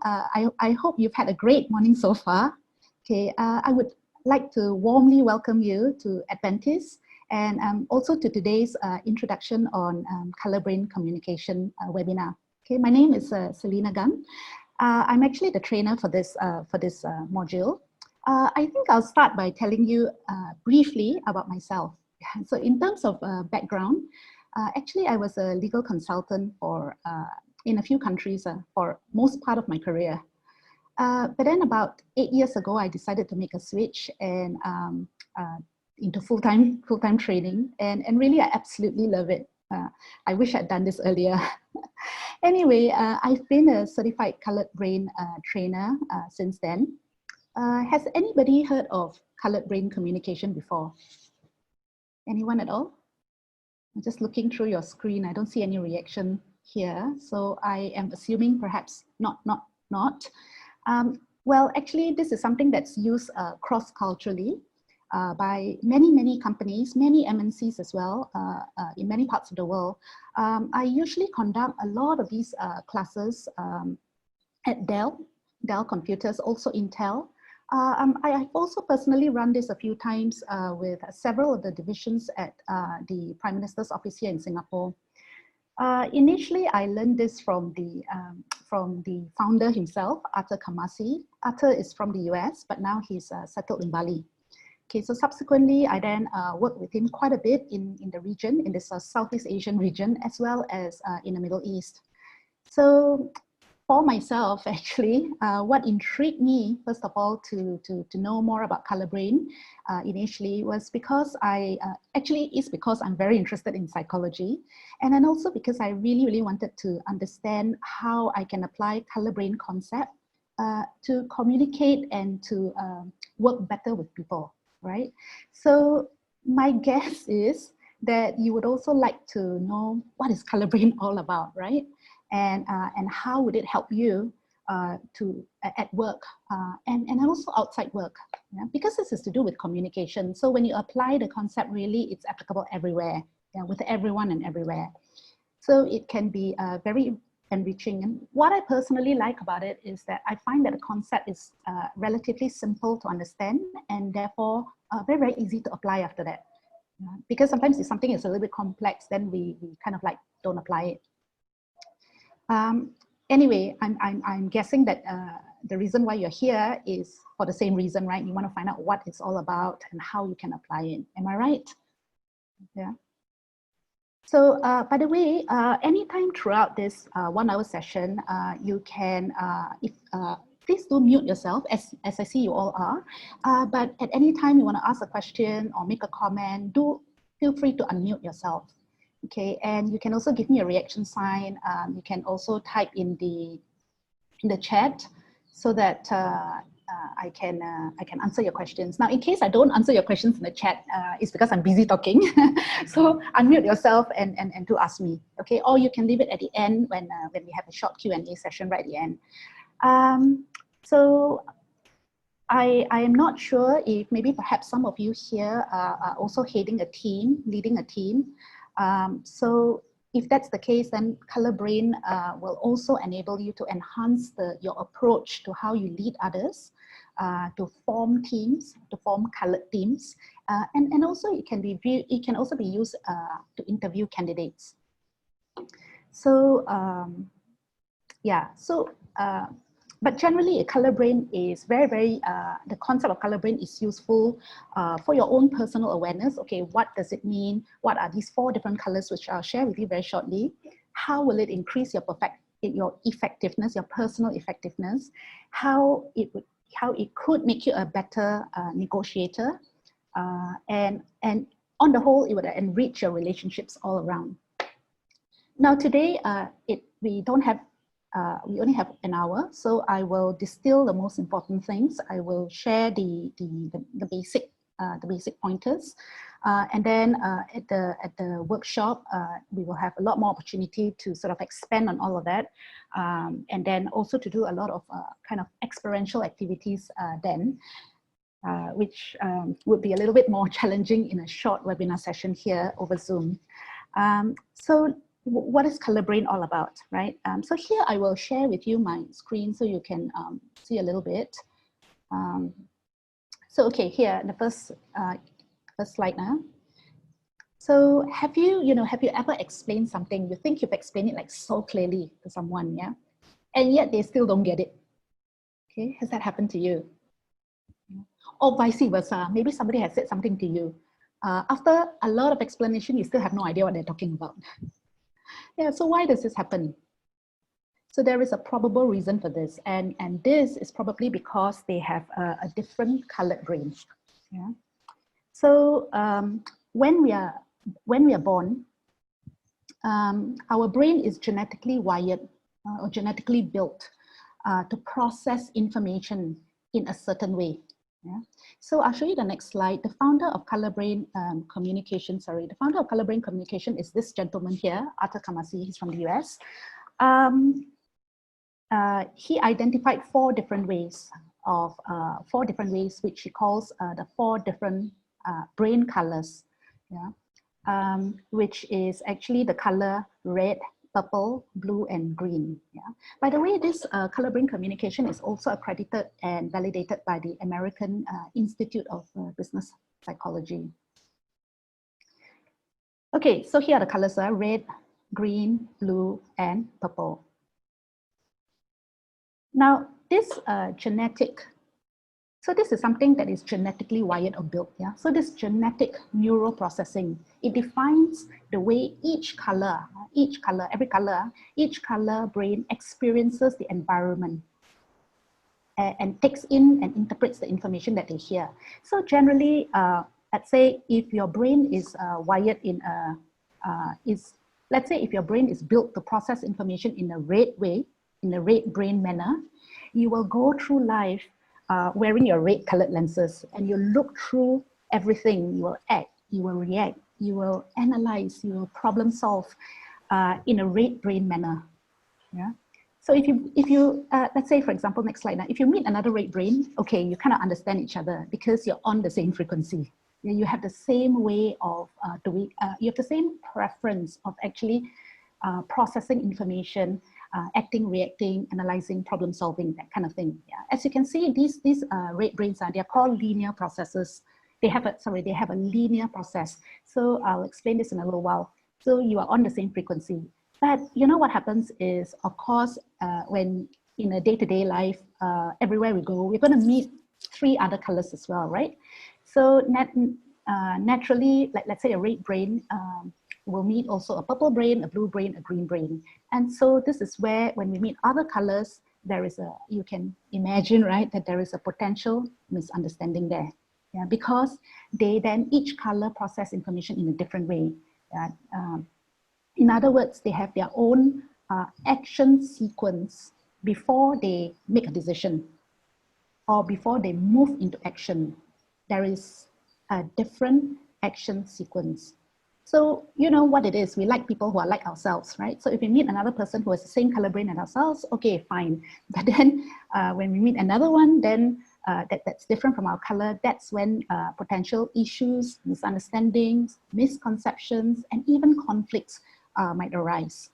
I hope you've had a great morning so far. Okay, I would like to warmly welcome you to Aventis and also to today's introduction on color-brain communication webinar. Okay, my name is Selina Gunn. I'm actually the trainer for this module. I think I'll start by telling you briefly about myself. So in terms of background, actually I was a legal consultant for in a few countries for most part of my career. But then about 8 years ago, I decided to make a switch and into full-time training, and really I absolutely love it. I wish I'd done this earlier. Anyway, I've been a certified colored brain trainer since then. Has anybody heard of colored brain communication before? Anyone at all? I'm just looking through your screen. I don't see any reaction here, so I am assuming perhaps not. Well, actually, this is something that's used cross-culturally by many companies, many MNCs as well, in many parts of the world. I usually conduct a lot of these classes at Dell Computers, also Intel. I've also personally run this a few times with several of the divisions at the Prime Minister's office here in Singapore. Initially, I learned this from the founder himself, Arthur Kamasi. Arthur is from the US, but now he's settled in Bali. Okay, so subsequently, I then worked with him quite a bit in the region, in this Southeast Asian region, as well as in the Middle East. So for myself, actually, what intrigued me, first of all, to know more about color brain initially was because because I'm very interested in psychology, and then also because I really wanted to understand how I can apply color brain concept to communicate and to work better with people, right? So my guess is that you would also like to know what is color brain all about, right? And how would it help you at work and also outside work, yeah? Because this is to do with communication. So when you apply the concept, really, it's applicable everywhere, yeah, with everyone and everywhere. So it can be very enriching. And what I personally like about it is that I find that the concept is relatively simple to understand, and therefore very easy to apply after that. Yeah? Because sometimes if something is a little bit complex, then we kind of like don't apply it. Anyway, I'm guessing that the reason why you're here is for the same reason, right? You want to find out what it's all about and how you can apply it. Am I right? Yeah. So by the way, anytime throughout this 1 hour session, you can, please do mute yourself as I see you all are. But at any time you want to ask a question or make a comment, do feel free to unmute yourself. Okay, and you can also give me a reaction sign. You can also type in the chat so that I can answer your questions. Now, in case I don't answer your questions in the chat, it's because I'm busy talking. So unmute yourself and do ask me. Okay, or you can leave it at the end when we have a short Q&A session right at the end. So I am not sure if maybe perhaps some of you here are also leading a team. So if that's the case, then color brain will also enable you to enhance your approach to how you lead others, to form teams, to form colored teams, and also it can also be used to interview candidates. So yeah, so but generally, a color brain is very, the concept of color brain is useful for your own personal awareness. Okay, what does it mean? What are these 4 different colors, which I'll share with you very shortly? How will it increase your effectiveness, your personal effectiveness? How it could make you a better negotiator? And on the whole, it would enrich your relationships all around. Now today, we only have an hour, so I will distill the most important things. I will share the basic pointers, and then at the workshop we will have a lot more opportunity to sort of expand on all of that, and then also to do a lot of kind of experiential activities then, which would be a little bit more challenging in a short webinar session here over Zoom. So what is color brain all about, right? So here I will share with you my screen so you can see a little bit. So okay, here the first slide now. So have you ever explained something, you think you've explained it like so clearly to someone, yeah? And yet they still don't get it. Okay, has that happened to you? Or vice versa, maybe somebody has said something to you. After a lot of explanation, you still have no idea what they're talking about. Yeah, so why does this happen? So there is a probable reason for this, and this is probably because they have a different colored brain. Yeah. So when we are born, our brain is genetically wired or genetically built to process information in a certain way. Yeah. So I'll show you the next slide. The founder of Color Brain Communication, the founder of Color Brain Communication is this gentleman here, Arthur Kamasi. He's from the US. He identified four different ways which he calls the four different brain colors, yeah, which is actually the color red, purple, blue, and green. Yeah. By the way, this color brain communication is also accredited and validated by the American Institute of Business Psychology. Okay, so here are the colors: red, green, blue, and purple. Now, this so this is something that is genetically wired or built. Yeah. So this genetic neural processing, it defines the way each color brain experiences the environment and takes in and interprets the information that they hear. So generally, let's say if your brain is wired in let's say if your brain is built to process information in a red way, in a red brain manner, you will go through life wearing your red colored lenses, and you look through everything. You will act, you will react, you will analyze, you will problem solve in a red brain manner. Yeah. So if you let's say, for example, next slide now, if you meet another red brain, okay, you kind of understand each other because you're on the same frequency. You have the same way of doing, you have the same preference of actually processing information, acting, reacting, analyzing, problem solving, that kind of thing. Yeah. As you can see, these red brains they're called linear processes. They have a linear process. So I'll explain this in a little while. So you are on the same frequency. But you know what happens is, of course, when in a day-to-day life, everywhere we go, we're going to meet three other colors as well, right? So naturally, like let's say a red brain will meet also a purple brain, a blue brain, a green brain. And so this is where, when we meet other colors, there is you can imagine, right, that there is a potential misunderstanding there. Yeah, because they then each color process information in a different way. In other words, they have their own action sequence before they make a decision or before they move into action. There is a different action sequence. So you know what it is. We like people who are like ourselves, right? So if we meet another person who has the same color brain as ourselves, okay, fine. But then when we meet another one, then that's different from our color, that's when potential issues, misunderstandings, misconceptions, and even conflicts might arise.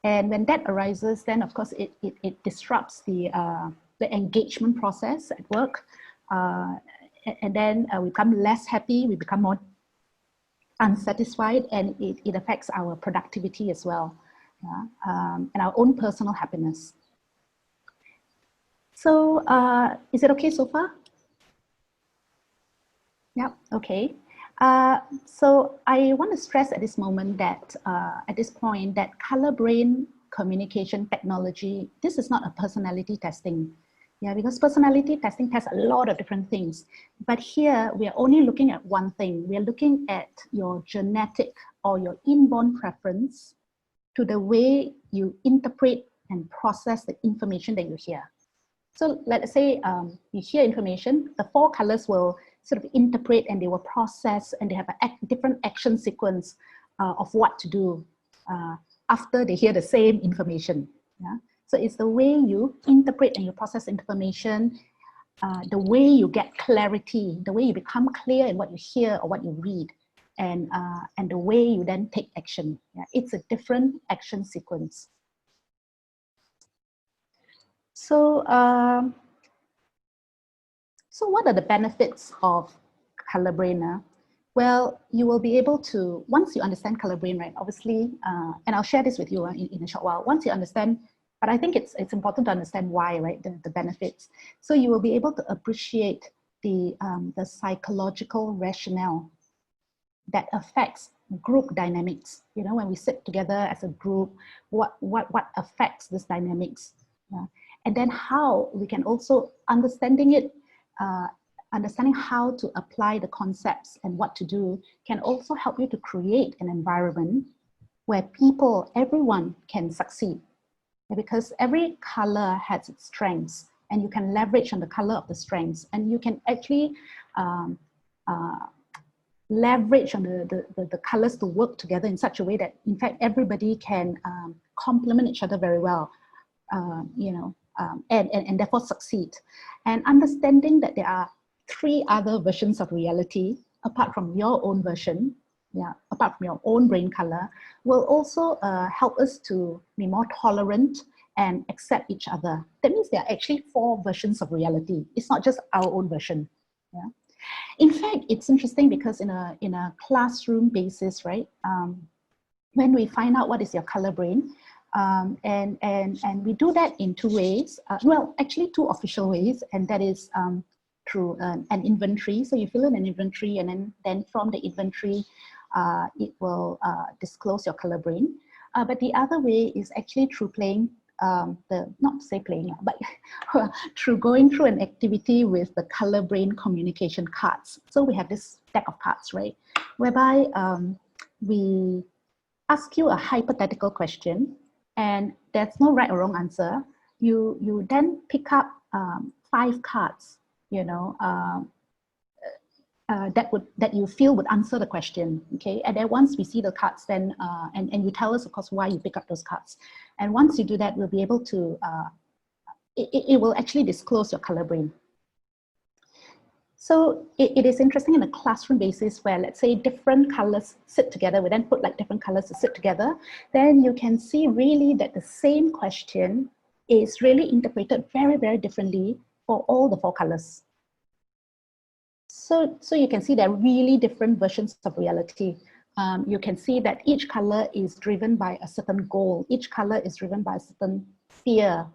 And when that arises, then of course it disrupts the engagement process at work. And then we become less happy, we become more unsatisfied, and it affects our productivity as well, and our own personal happiness. So is it okay so far? Yeah, okay. So I want to stress at this moment that, at this point, that color brain communication technology, this is not a personality testing. Yeah, because personality testing tests a lot of different things. But here, we are only looking at one thing. We are looking at your genetic or your inborn preference to the way you interpret and process the information that you hear. So let's say you hear information, the four colors will sort of interpret and they will process, and they have a different action sequence of what to do after they hear the same information. Yeah? So it's the way you interpret and you process information, the way you get clarity, the way you become clear in what you hear or what you read. and the way you then take action. Yeah? It's a different action sequence. So, so what are the benefits of color brain? Well, you will be able to, once you understand color brain, right, obviously, and I'll share this with you in a short while. Once you understand, but I think it's important to understand why, right, the benefits. So you will be able to appreciate the psychological rationale that affects group dynamics. You know, when we sit together as a group, what affects this dynamics? Yeah? And then how we can also understanding it, understanding how to apply the concepts and what to do can also help you to create an environment where people, everyone can succeed. Because every color has its strengths, and you can leverage on the color of the strengths, and you can actually leverage on the colors to work together in such a way that, in fact, everybody can complement each other very well, you know, and therefore succeed. And understanding that there are 3 other versions of reality apart from your own version, yeah, apart from your own brain color, will also help us to be more tolerant and accept each other. That means there are actually 4 versions of reality. It's not just our own version. Yeah. In fact, it's interesting because in a classroom basis, right? When we find out what is your color brain, and we do that in 2 ways. Well, actually 2 official ways, and that is through an inventory. So you fill in an inventory, and then from the inventory, it will disclose your color brain. But the other way is actually through playing, not to say playing, but through going through an activity with the color brain communication cards. So we have this deck of cards, right? Whereby we ask you a hypothetical question, and there's no right or wrong answer. You then pick up 5 cards, you know, that you feel would answer the question, okay? And then once we see the cards, then and you tell us, of course, why you pick up those cards. And once you do that, we'll be able to it will actually disclose your color brain. So it is interesting in a classroom basis where, let's say, different colors sit together. We then put like different colors to sit together. Then you can see really that the same question is really interpreted very, very differently for all the 4 colors. So you can see there are really different versions of reality. You can see that each color is driven by a certain goal. Each color is driven by a certain fear.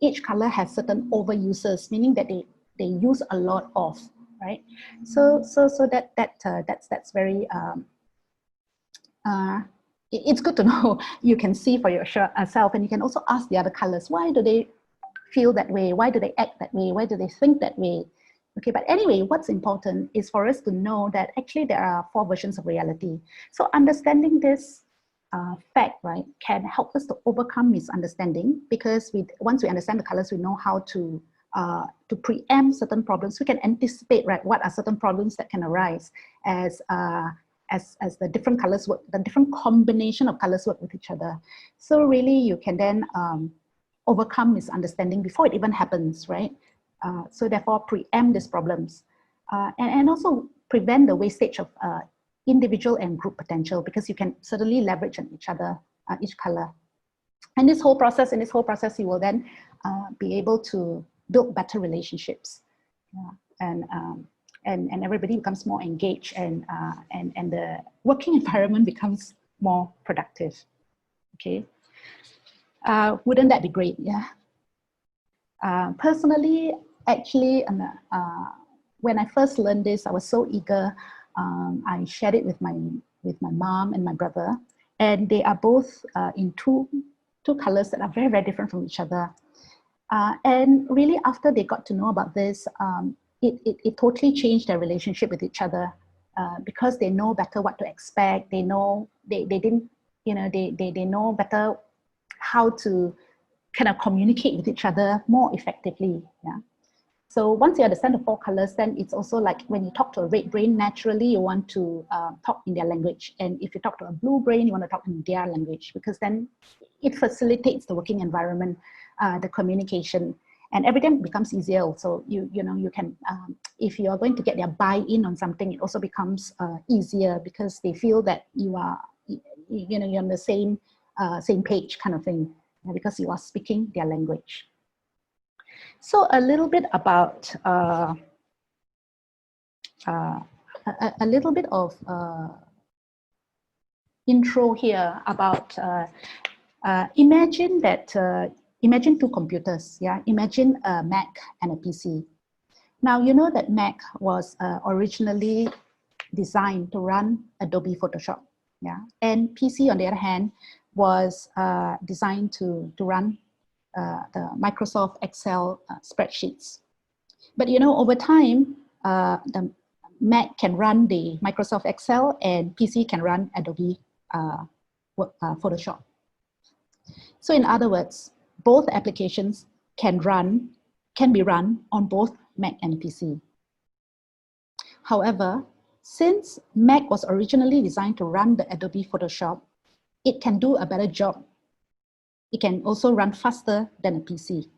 Each color has certain overuses, meaning that they use a lot of, right? So that's very it's good to know. You can see for yourself, and you can also ask the other colors, why do they feel that way? Why do they act that way? Why do they think that way? Okay, but anyway, what's important is for us to know that actually there are 4 versions of reality. So understanding this fact, right, can help us to overcome misunderstanding, because once we understand the colors, we know how to preempt certain problems. We can anticipate, right, what are certain problems that can arise as the different colors work, the different combination of colors work with each other. So really, you can then overcome misunderstanding before it even happens, right? So therefore, preempt these problems, and also prevent the wastage of individual and group potential, because you can certainly leverage on each other, each color. And in this whole process, you will then be able to build better relationships, and everybody becomes more engaged, and the working environment becomes more productive. Okay, wouldn't that be great? Yeah. Personally, actually, when I first learned this, I was so eager. I shared it with my mom and my brother, and they are both in two colors that are very, very different from each other. And really, after they got to know about this, it totally changed their relationship with each other, because they know better what to expect. They know they know better how to kind of communicate with each other more effectively. Yeah. So once you understand the 4 colors, then it's also like when you talk to a red brain, naturally you want to talk in their language. And if you talk to a blue brain, you want to talk in their language, because then it facilitates the working environment, the communication. And every time it becomes easier also. You know, you can, if you are going to get their buy-in on something, it also becomes easier because they feel that you are, you know, you're on the same page kind of thing, because you are speaking their language. So a little bit about, a little bit of intro here about, imagine that, imagine two computers, yeah? Imagine a Mac and a PC. Now, you know that Mac was originally designed to run Adobe Photoshop, yeah? And PC, on the other hand, was designed to run the Microsoft Excel spreadsheets. But, you know, over time, the Mac can run the Microsoft Excel and PC can run Adobe Photoshop. So in other words, both applications can be run on both Mac and PC. However, since Mac was originally designed to run the Adobe Photoshop, it can do a better job. It can also run faster than a PC.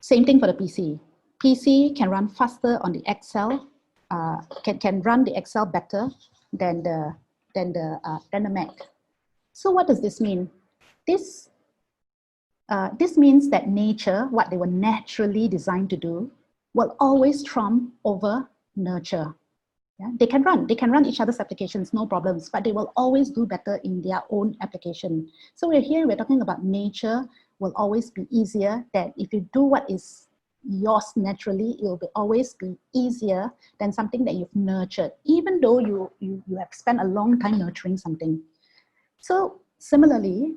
Same thing for the PC. PC can run faster on the Excel, can run the Excel better than the Mac. So what does this mean? This means that nature, what they were naturally designed to do, will always trump over nurture. Yeah? They can run each other's applications, no problems, but they will always do better in their own application. So we're talking about nature will always be easier, that if you do what is yours naturally, it will always be easier than something that you've nurtured, even though you have spent a long time nurturing something. So similarly,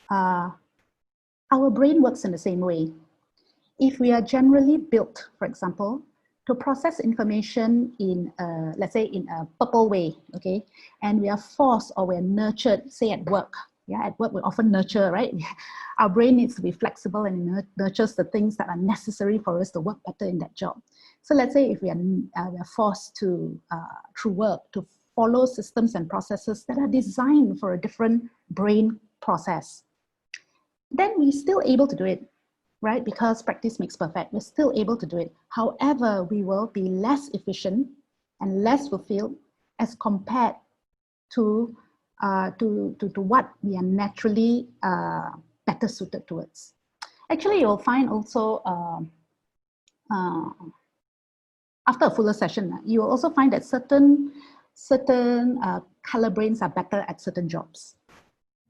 our brain works in the same way. If we are generally built, for example, to process information in, let's say, in a purple way, okay, and we are forced or we're nurtured, say at work. Yeah, at work we often nurture, right? Our brain needs to be flexible and nurtures the things that are necessary for us to work better in that job. So let's say if we are forced to, through work, to follow systems and processes that are designed for a different brain process, then we're still able to do it, right? Because practice makes perfect. We're still able to do it. However, we will be less efficient and less fulfilled as compared to what we are naturally better suited towards. Actually, you'll find also, after a fuller session, you will also find that certain color brains are better at certain jobs.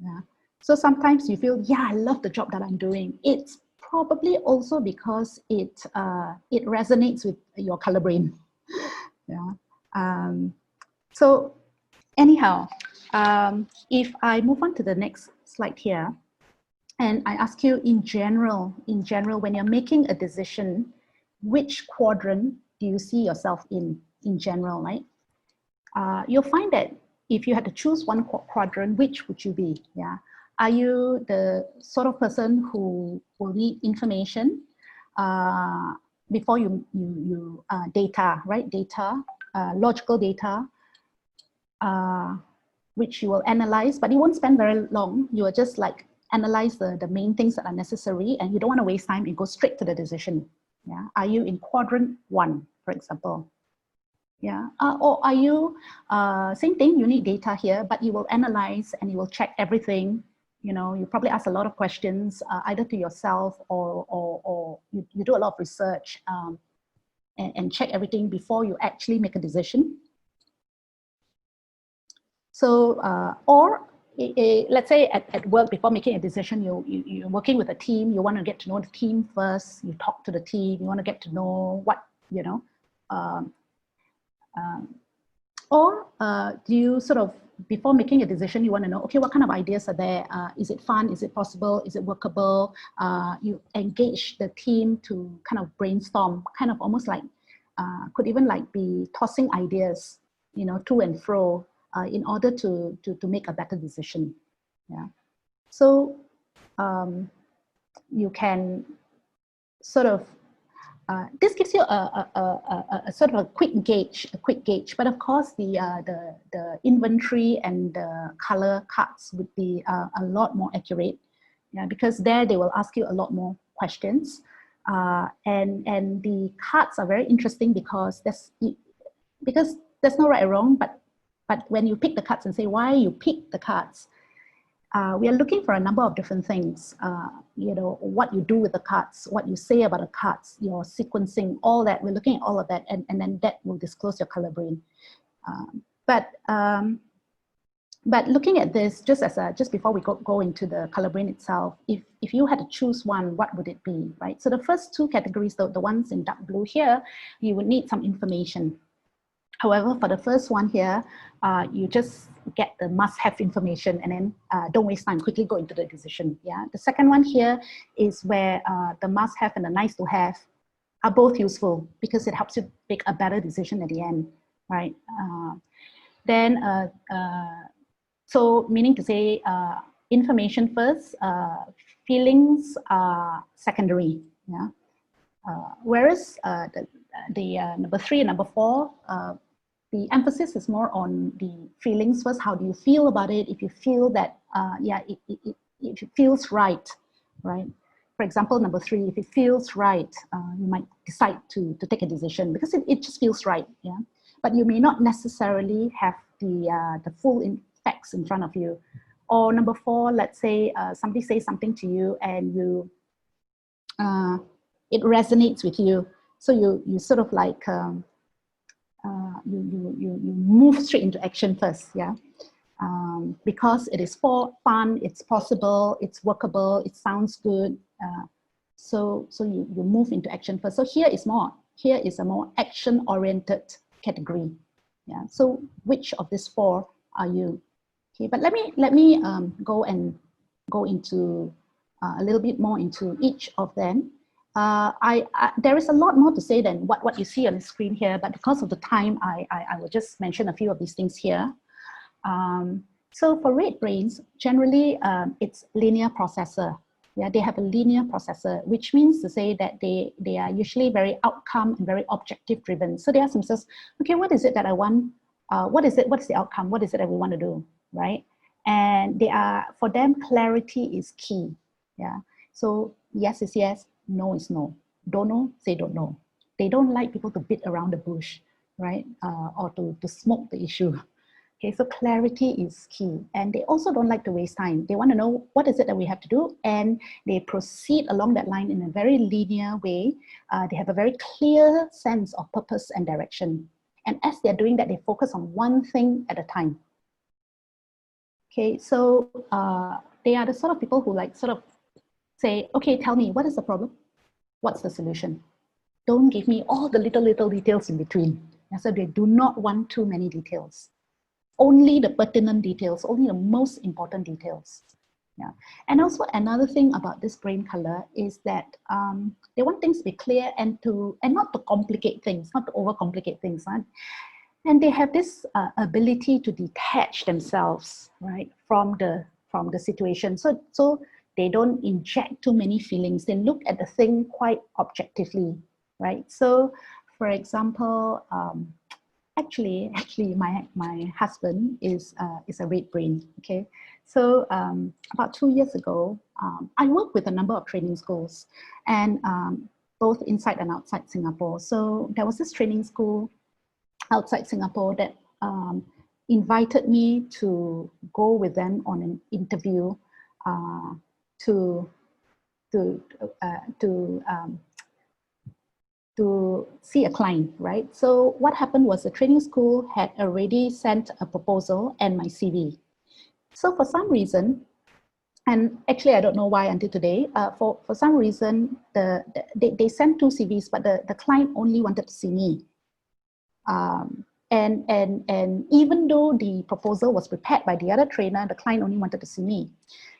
Yeah. So sometimes you feel, yeah, I love the job that I'm doing. It's probably also because it resonates with your color brain. Yeah. So anyhow, if I move on to the next slide here, and I ask you in general, when you're making a decision, which quadrant do you see yourself in general, right? You'll find that if you had to choose one quadrant, which would you be? Yeah. Are you the sort of person who will need information before you data, right? Data, logical data, which you will analyze, but you won't spend very long. You will just like analyze the main things that are necessary, and you don't want to waste time and go straight to the decision. Yeah. Are you in quadrant 1, for example? Yeah. Or are you, same thing, you need data here, but you will analyze and you will check everything. You know, you probably ask a lot of questions, either to yourself or you do a lot of research and check everything before you actually make a decision. So, let's say at work, before making a decision, you're working with a team, you want to get to know the team first, you talk to the team, you want to get to know what, you know, or do you sort of, before making a decision, you want to know, okay, what kind of ideas are there? Is it fun? Is it possible? Is it workable? You engage the team to kind of brainstorm, kind of almost like, could even like be tossing ideas, you know, to and fro in order to make a better decision. Yeah. So you can sort of, this gives you a sort of a quick gauge, but of course the inventory and the color cards would be a lot more accurate, yeah, because there they will ask you a lot more questions. And the cards are very interesting because there's no right or wrong, but when you pick the cards and say why you pick the cards, we are looking for a number of different things. What you do with the cards, what you say about the cards, your sequencing, all that. We're looking at all of that, and then that will disclose your color brain. But looking at this, just before we go into the color brain itself, if you had to choose one, what would it be, right? So the first two categories, the ones in dark blue here, you would need some information. However, for the first one here, you just get the must-have information and then don't waste time, quickly go into the decision. Yeah. The second one here is where the must-have and the nice-to-have are both useful because it helps you make a better decision at the end, right? So meaning to say, information first, feelings are secondary. Yeah. Whereas the number 3 and number 4, the emphasis is more on the feelings first. How do you feel about it? If you feel that, if it feels right, right? For example, number 3, if it feels right, you might decide to take a decision because it just feels right, yeah. But you may not necessarily have the full facts in front of you. Or number 4, let's say somebody says something to you and it resonates with you. So you sort of like you move straight into action first, yeah. Because it is fun, it's possible, it's workable, it sounds good. So you move into action first. So here is a more action-oriented category. Yeah. So which of these 4 are you? Okay, but let me go into a little bit more into each of them. There is a lot more to say than what you see on the screen here, but because of the time, I will just mention a few of these things here. So for red brains, generally it's linear processor. Yeah, they have a linear processor, which means to say that they are usually very outcome and very objective driven. So they ask themselves, okay, what is it that I want? What's the outcome? What is it that we want to do, right? And for them, clarity is key. Yeah. So yes is yes, no is no. Don't know, say don't know. They don't like people to beat around the bush, right? Or to smoke the issue. Okay, so clarity is key. And they also don't like to waste time. They want to know what is it that we have to do, and they proceed along that line in a very linear way. They have a very clear sense of purpose and direction. And as they're doing that, they focus on one thing at a time. Okay, so they are the sort of people who like sort of say, okay, tell me, what is the problem? What's the solution? Don't give me all the little details in between. And so they do not want too many details. Only the pertinent details, only the most important details. Yeah. And also another thing about this brain color is that they want things to be clear and not to complicate things, not to overcomplicate things. Right? And they have this ability to detach themselves, right, from the situation. So they don't inject too many feelings. They look at the thing quite objectively, right? So, for example, actually, my husband is a red brain. Okay, so about 2 years ago, I worked with a number of training schools, and both inside and outside Singapore. So there was this training school outside Singapore that invited me to go with them on an interview to see a client, right? So what happened was the training school had already sent a proposal and my CV. So for some reason, and actually I don't know why until today, for some reason, they sent 2 CVs, but the client only wanted to see me. And even though the proposal was prepared by the other trainer, the client only wanted to see me.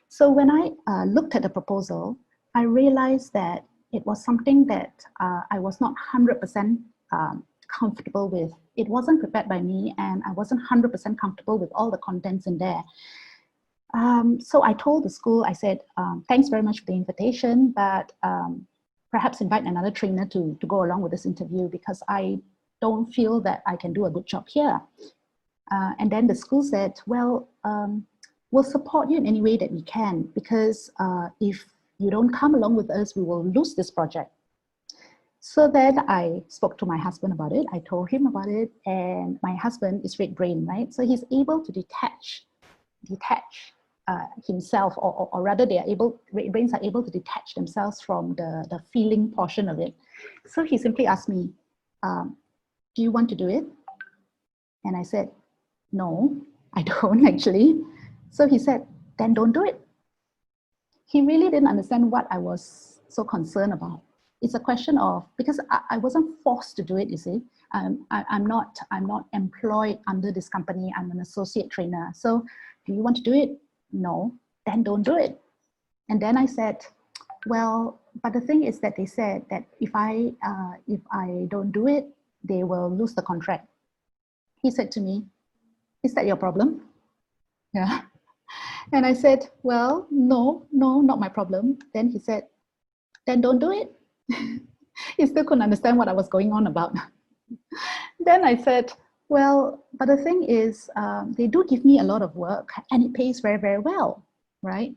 So when I looked at the proposal, I realized that it was something that I was not 100% comfortable with. It wasn't prepared by me, and I wasn't 100% comfortable with all the contents in there. So I told the school, I said, thanks very much for the invitation, but perhaps invite another trainer to go along with this interview because I don't feel that I can do a good job here. And then the school said, well, we'll support you in any way that we can, because if you don't come along with us, we will lose this project. So then I spoke to my husband about it. I told him about it, and my husband is red brain, right? So he's able to detach himself, or rather red brains are able to detach themselves from the feeling portion of it. So he simply asked me, do you want to do it? And I said, no, I don't actually. So he said, then don't do it. He really didn't understand what I was so concerned about. It's a question of, because I wasn't forced to do it, you see. I'm not employed under this company. I'm an associate trainer. So do you want to do it? No, then don't do it. And then I said, well, but the thing is that they said that if I don't do it, they will lose the contract. He said to me, is that your problem? Yeah. And I said, well, no, not my problem. Then he said, then don't do it. He still couldn't understand what I was going on about. Then I said, well, but the thing is, they do give me a lot of work and it pays very, very well, right?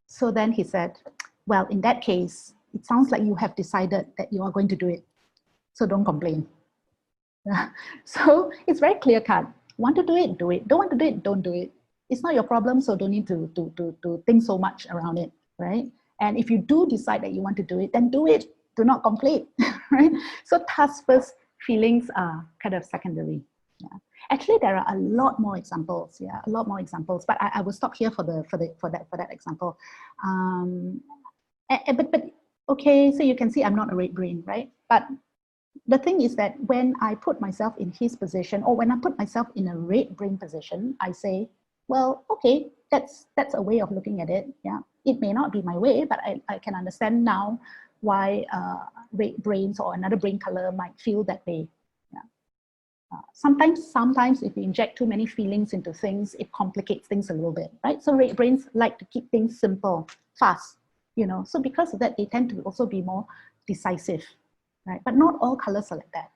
So then he said, well, in that case, it sounds like you have decided that you are going to do it. So don't complain. So it's very clear cut. Want to do it, do it. Don't want to do it, don't do it. It's not your problem, so don't need to think so much around it, right? And if you do decide that you want to do it, then do it. Do not complain, right? So task first, feelings are kind of secondary. Yeah. Actually, there are a lot more examples. Yeah, a lot more examples. But I will stop here for that example. But okay, so you can see I'm not a red brain, right? But the thing is that when I put myself in his position, or when I put myself in a red brain position, I say, well, okay, that's a way of looking at it. Yeah, it may not be my way, but I can understand now why red brains or another brain color might feel that way. Yeah. Sometimes if you inject too many feelings into things, it complicates things a little bit, right? So red brains like to keep things simple, fast, you know. So because of that, they tend to also be more decisive, right? But not all colors are like that.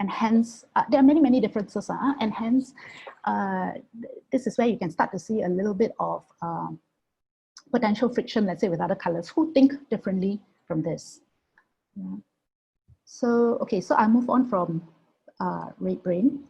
And hence, there are many differences, and hence, this is where you can start to see a little bit of potential friction, let's say, with other colors who think differently from this. Yeah. So, okay, so I move on from red brain.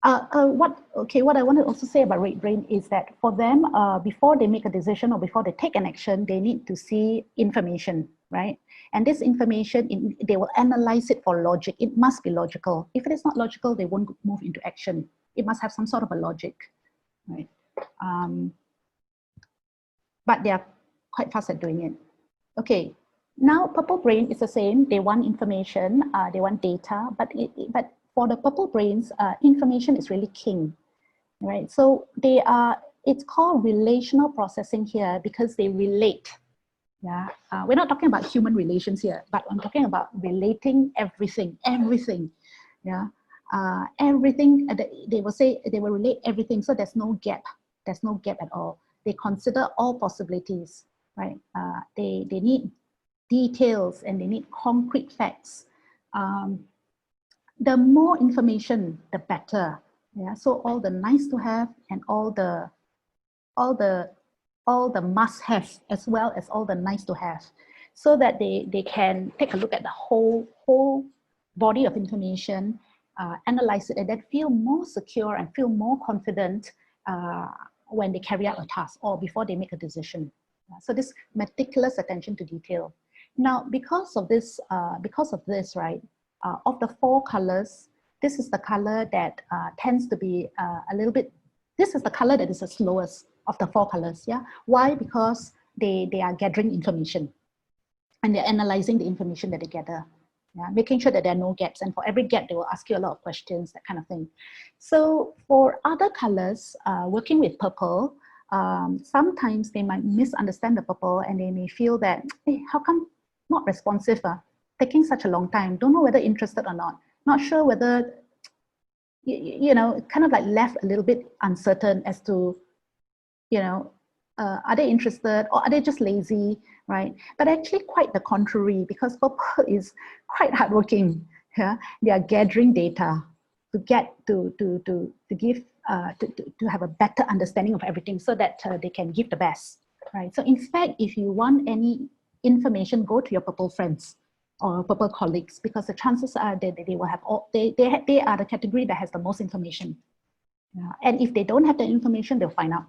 What I want to also say about red brain is that for them, before they make a decision or before they take an action, they need to see information, right? And this information, they will analyze it for logic. It must be logical. If it is not logical, they won't move into action. It must have some sort of a logic, right? But they are quite fast at doing it. Okay, now purple brain is the same. They want information, they want data, but for the purple brains, information is really king, right? So it's called relational processing here because they relate. Yeah, we're not talking about human relations here, but I'm talking about relating everything. Yeah, everything. They will relate everything. So there's no gap. There's no gap at all. They consider all possibilities, right? They need details and they need concrete facts. The more information, the better. Yeah. So all the nice to have and all the must have as well as all the nice to have, so that they can take a look at the whole body of information, analyze it, and then feel more secure and feel more confident when they carry out a task or before they make a decision. So this meticulous attention to detail. Now, because of this, right, of the four colors, this is the color that tends to be a little bit, this is the color that is the slowest of the four colors. Yeah. Why? Because they are gathering information and they're analyzing the information that they gather. Yeah, making sure that there are no gaps, and for every gap they will ask you a lot of questions, that kind of thing. So for other colors, working with purple, sometimes they might misunderstand the purple and they may feel that, hey, how come not responsive, taking such a long time, don't know whether interested or not sure whether, you know, kind of like left a little bit uncertain as to, you know, are they interested or are they just lazy, right? But actually quite the contrary, because purple is quite hardworking. Yeah, they are gathering data to get to give to have a better understanding of everything, so that they can give the best, right? So in fact, if you want any information, go to your purple friends. or purple colleagues, because the chances are they will have all, they are the category that has the most information. Yeah. And if they don't have the information, they'll find out.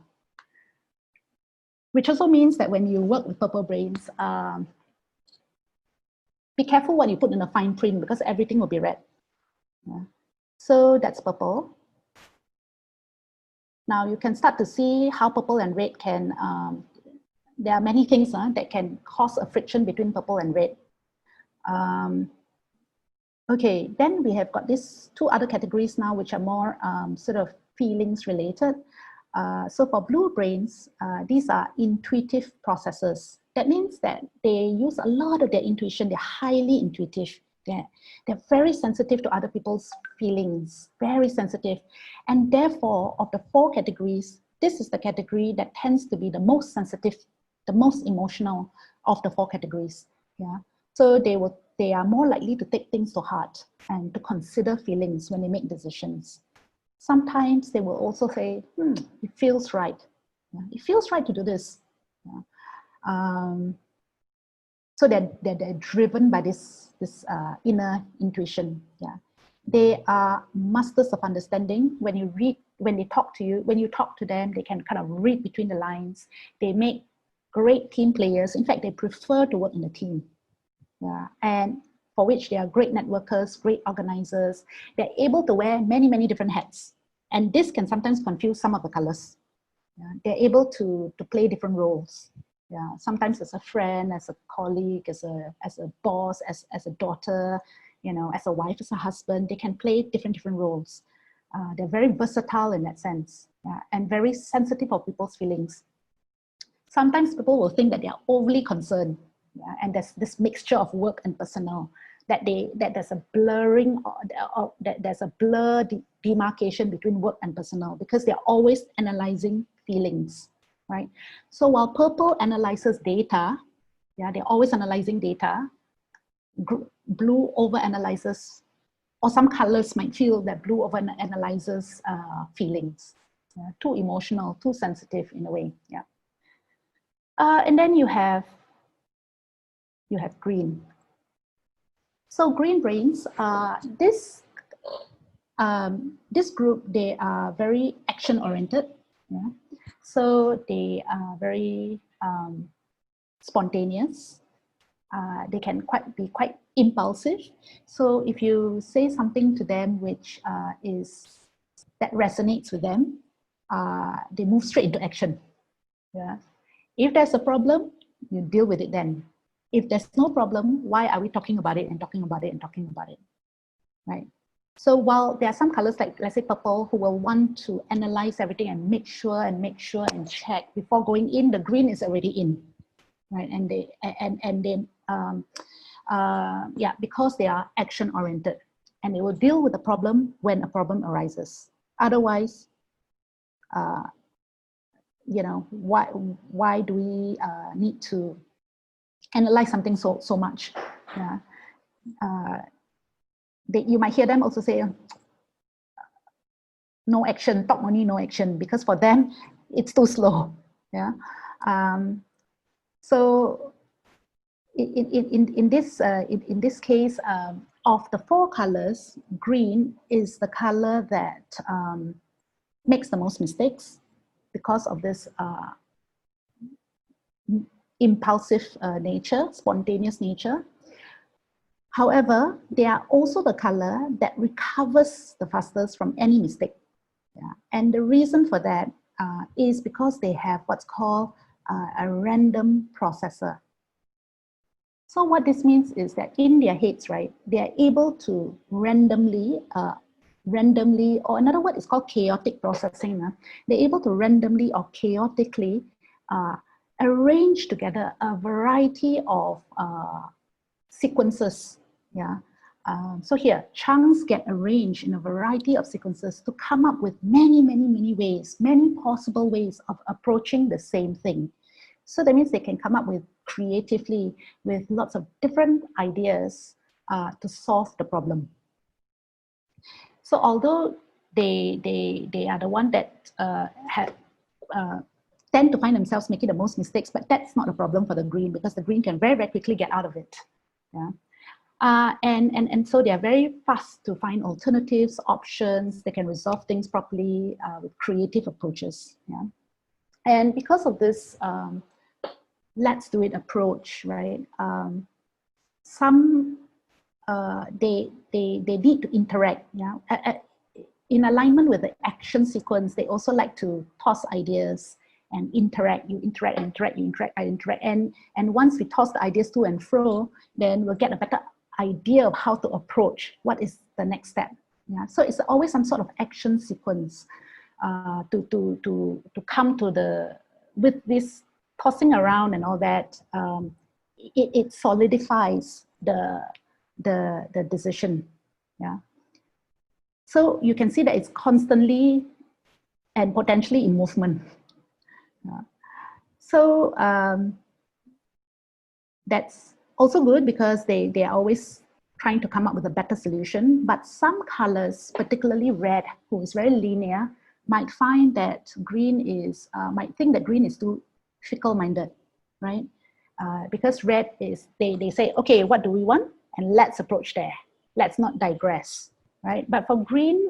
Which also means that when you work with purple brains, be careful what you put in the fine print, because everything will be red. Yeah. So that's purple. Now you can start to see how purple and red can, there are many things that can cause a friction between purple and red. Okay, then we have got these two other categories now, which are more sort of feelings related. So for blue brains, these are intuitive processes. That means that they use a lot of their intuition. They're highly intuitive. They're very sensitive to other people's feelings, very sensitive. And therefore, of the four categories, this is the category that tends to be the most sensitive, the most emotional of the four categories. Yeah. So they are more likely to take things to heart and to consider feelings when they make decisions. Sometimes they will also say, it feels right. Yeah, it feels right to do this. Yeah. So they're driven by this inner intuition. Yeah. They are masters of understanding. When they talk to you, when you talk to them, they can kind of read between the lines. They make great team players. In fact, they prefer to work in a team. Yeah. And for which they are great networkers, great organizers. They're able to wear many, many different hats. And this can sometimes confuse some of the colors. Yeah. They're able to play different roles. Yeah. Sometimes as a friend, as a colleague, as a boss, as a daughter, you know, as a wife, as a husband, they can play different roles. They're very versatile in that sense, yeah, and very sensitive of people's feelings. Sometimes people will think that they are overly concerned. Yeah, and there's this mixture of work and personal, that there's a blurring, or that there's a blur demarcation between work and personal, because they're always analyzing feelings, right? So while purple analyzes data, yeah, they're always analyzing data, blue over-analyzes, or some colors might feel that blue over-analyzes feelings. Yeah, too emotional, too sensitive in a way, yeah. And then you have green. So green brains, this group, they are very action-oriented. Yeah? So they are very spontaneous. They can be quite impulsive. So if you say something to them which that resonates with them, they move straight into action. Yeah? If there's a problem, you deal with it then. If there's no problem, why are we talking about it and talking about it and talking about it, right? So while there are some colors like, let's say purple, who will want to analyze everything and make sure and check before going in, the green is already in, right? And yeah, because they are action oriented, and they will deal with the problem when a problem arises. Otherwise, you know, why do we need to analyze something so much? Yeah. You might hear them also say, no action, talk money, no action, because for them, it's too slow. Yeah. So in this case, of the four colors, green is the color that makes the most mistakes because of this impulsive nature, spontaneous nature. However, they are also the color that recovers the fastest from any mistake. Yeah. And the reason for that is because they have what's called a random processor. So what this means is that in their heads, right, they are able to randomly, or another word is called chaotic processing. They're able to randomly or chaotically arrange together a variety of sequences. Yeah. So here, chunks get arranged in a variety of sequences to come up with many ways, many possible ways of approaching the same thing. So that means they can come up with creatively with lots of different ideas to solve the problem. So although they are the one that tend to find themselves making the most mistakes, but that's not a problem for the green, because the green can very quickly get out of it. Yeah. And so they are very fast to find alternatives, options. They can resolve things properly with creative approaches. Yeah. And because of this let's do it approach, right? They need to interact. Yeah. In alignment with the action sequence, they also like to toss ideas and interact. You interact, interact, you interact, I interact. And once we toss the ideas to and fro, then we'll get a better idea of how to approach what is the next step. Yeah. So it's always some sort of action sequence to come to the, with this tossing around and all that, it solidifies the decision. Yeah. So you can see that it's constantly and potentially in movement. So that's also good because they are always trying to come up with a better solution. But some colors, particularly red, who is very linear, might find that green is, might think that green is too fickle-minded, right? Because red is, they say, okay, what do we want? And let's approach there. Let's not digress, right? But for green,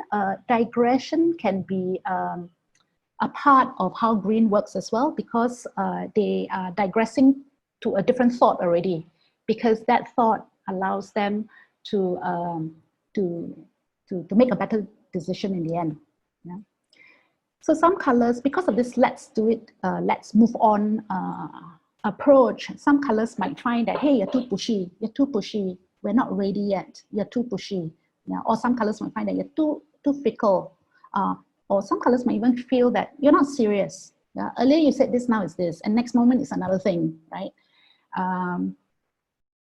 digression can be a part of how green works as well, because they are digressing to a different thought already, because that thought allows them to make a better decision in the end. Yeah. So some colors, because of this let's do it, let's move on approach, some colors might find that, hey, you're too pushy, we're not ready yet, you're too pushy. Yeah. Or some colors might find that you're too fickle. Or some colors might even feel that you're not serious. Yeah? Earlier you said this, now it's this, and next moment it's another thing, right?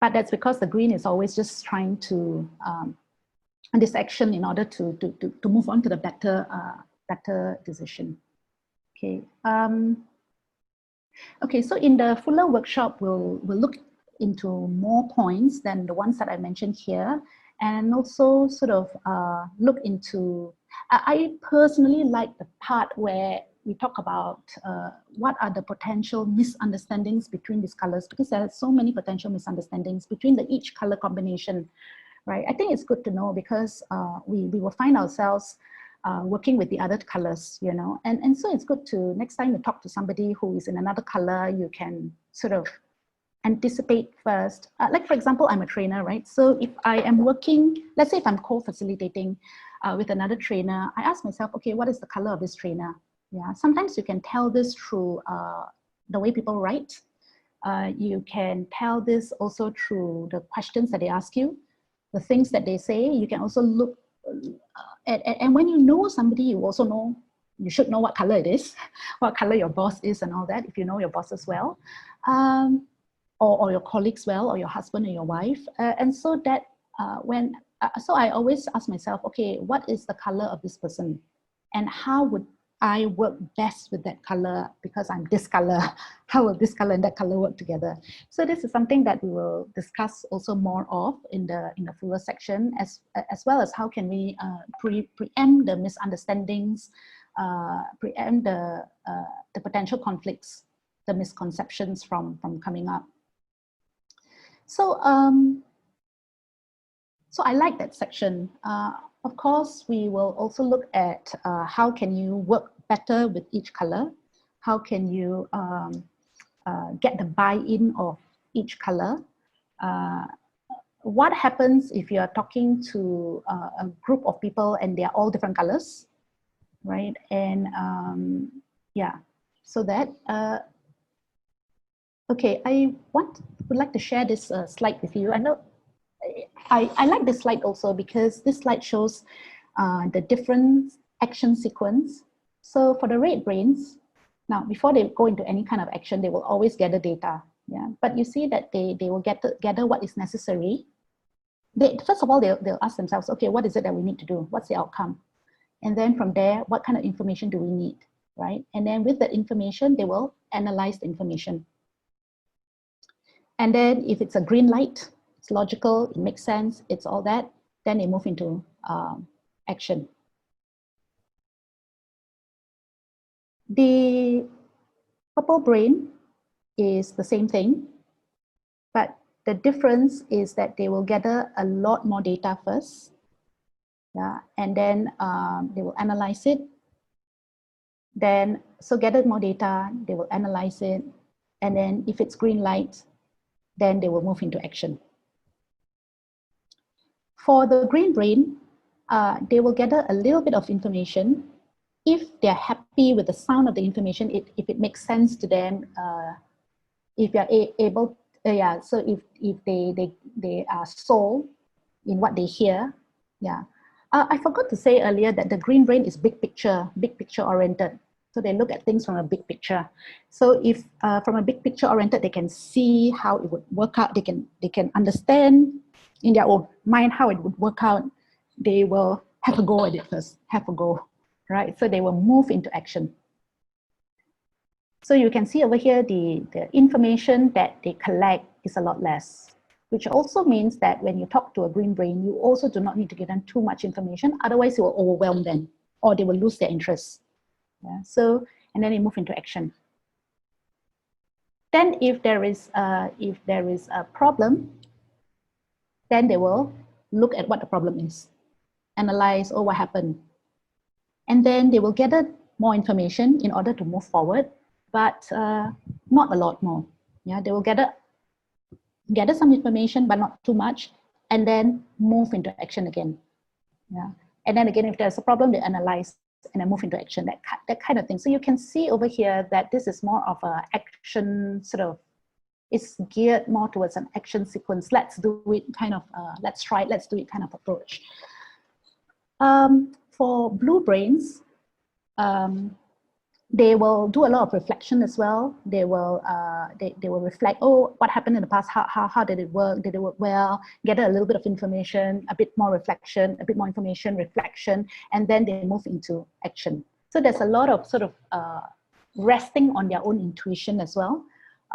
But that's because the green is always just trying to this action in order to move on to the better decision. Okay. Okay. So in the fuller workshop, we'll look into more points than the ones that I mentioned here, and also sort of look into. I personally like the part where we talk about what are the potential misunderstandings between these colors, because there are so many potential misunderstandings between each color combination, right? I think it's good to know, because we will find ourselves working with the other colors, you know, and so it's good to, next time you talk to somebody who is in another color, you can sort of anticipate first. Like for example, I'm a trainer, right? So if I am working, let's say if I'm co-facilitating with another trainer, I ask myself, okay, what is the color of this trainer? Yeah, sometimes you can tell this through the way people write. You can tell this also through the questions that they ask you, the things that they say. You can also look at, and when you know somebody, you also know, you should know what color it is, what color your boss is and all that, if you know your bosses well, or your colleagues well, or your husband or your wife. And so that so I always ask myself, okay, what is the color of this person? And how would I work best with that color, because I'm this color? How will this color and that color work together? So this is something that we will discuss also more of in the fuller section, as well as how can we preempt the misunderstandings, preempt the potential conflicts, the misconceptions from coming up. So so I like that section. Of course, we will also look at how can you work better with each color? How can you get the buy-in of each color? What happens if you are talking to a group of people and they are all different colors, right? And yeah, so that, okay, I would like to share this slide with you. I know I like this slide also because this slide shows the different action sequence. So for the red brains, now before they go into any kind of action, they will always gather data. Yeah, but you see that they will gather what is necessary. First of all, they'll ask themselves, okay, what is it that we need to do? What's the outcome? And then from there, what kind of information do we need, right? And then with that information, they will analyze the information. And then if it's a green light, it's logical, it makes sense, it's all that, then they move into action. The purple brain is the same thing, but The difference is that they will gather a lot more data first, yeah, and then they will analyze it. Then, so gather more data, they will analyze it, and then if it's green light, then they will move into action. For the green brain, they will gather a little bit of information. If they're happy with the sound of the information, if it makes sense to them, if you're able, yeah, so if they are sold in what they hear, yeah. I forgot to say earlier that the green brain is big picture oriented. So they look at things from a big picture. So if from a big picture oriented, they can see how it would work out. They can understand in their own mind how it would work out. They will have a go at it first, have a go, right? So they will move into action. So you can see over here, the information that they collect is a lot less, which also means that when you talk to a green brain, you also do not need to give them too much information. Otherwise, it will overwhelm them or they will lose their interest. Yeah, so, and then they move into action. Then if there is a problem, then they will look at what the problem is, analyze, oh, what happened. And then they will gather more information in order to move forward, but not a lot more. Yeah, they will gather some information, but not too much, and then move into action again. Yeah, and then again, if there's a problem, they analyze and then move into action, that kind of thing. So you can see over here that this is more of an action sort of, it's geared more towards an action sequence. Let's do it kind of, let's try it, let's do it kind of approach. For blue brains, they will do a lot of reflection as well. They will reflect, oh, what happened in the past? How did it work? Did it work well? Gather a little bit of information, a bit more reflection, a bit more information, reflection, and then they move into action. So there's a lot of sort of resting on their own intuition as well,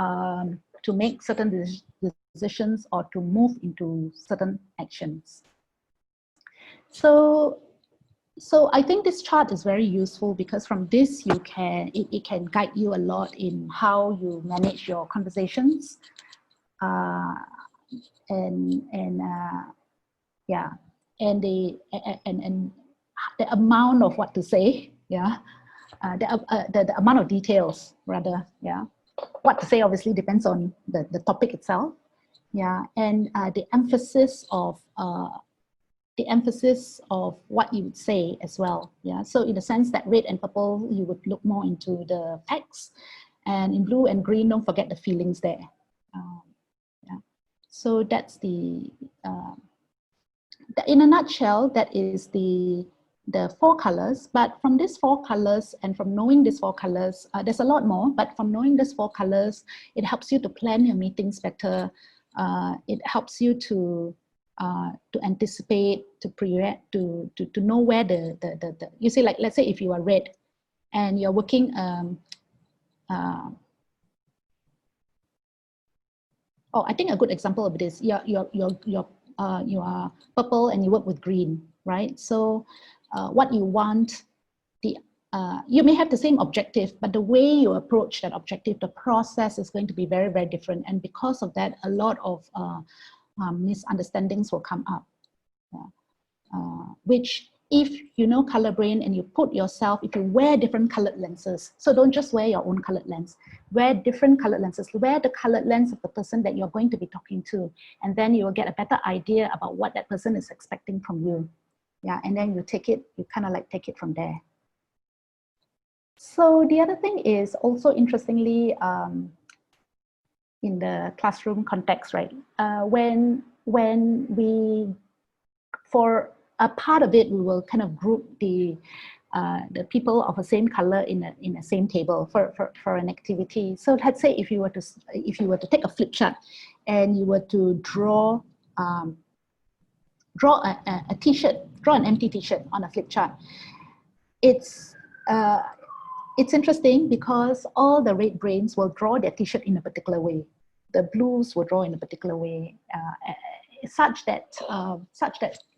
to make certain decisions or to move into certain actions. So I think this chart is very useful because from this it can guide you a lot in how you manage your conversations, yeah, and the amount of what to say, yeah, the amount of details rather, yeah. What to say obviously depends on the topic itself, yeah, and the emphasis of what you would say as well. Yeah, so in the sense that red and purple, you would look more into the facts, and in blue and green, don't forget the feelings there. Yeah. So that's in a nutshell, that is the 4 colors. But from these 4 colors and from knowing these 4 colors, there's a lot more, but from knowing these 4 colors, it helps you to plan your meetings better. It helps you to anticipate, to prevent, to know where you see, like, let's say if you are red and you're working, oh, I think a good example of this, you are purple and you work with green, right? So what you want, you may have the same objective, but the way you approach that objective, the process is going to be very, very different. And because of that, a lot of misunderstandings will come up, which if you know color brain and you put yourself, if you wear different colored lenses, so don't just wear your own colored lens, wear different colored lenses, wear the colored lens of the person that you're going to be talking to, and then you will get a better idea about what that person is expecting from you. Yeah, and then you kind of like take it from there. So the other thing is also interestingly, in the classroom context, right? When we, for a part of it, we will kind of group the people of the same color in a same table for an activity. So let's say if you were to take a flip chart and you were to draw a t-shirt, draw an empty t-shirt on a flip chart. It's interesting because all the red brains will draw their t-shirt in a particular way. The blues will draw in a particular way, such that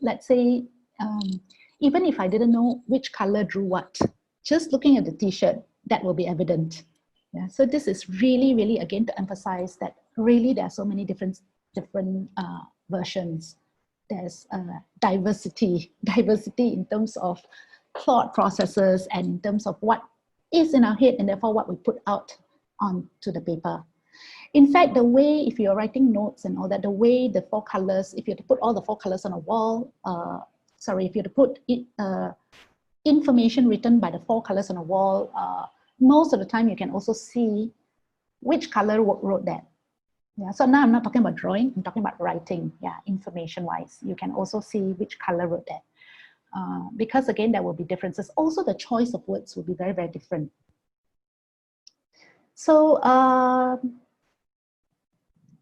let's say, even if I didn't know which color drew what, just looking at the t-shirt, that will be evident. Yeah, so this is really, really, again, to emphasize that really there are so many different different versions. There's diversity in terms of thought processes and in terms of what is in our head and therefore what we put out onto the paper. In fact, the way, if you're writing notes and all that, the way the 4 colors, if you have to put all the 4 colors on a wall, if you have to put information written by the 4 colors on a wall, most of the time you can also see which color wrote that. Yeah, so now I'm not talking about drawing, I'm talking about writing, yeah, information-wise. You can also see which color wrote that. Because again, there will be differences. Also, the choice of words will be very, very different. So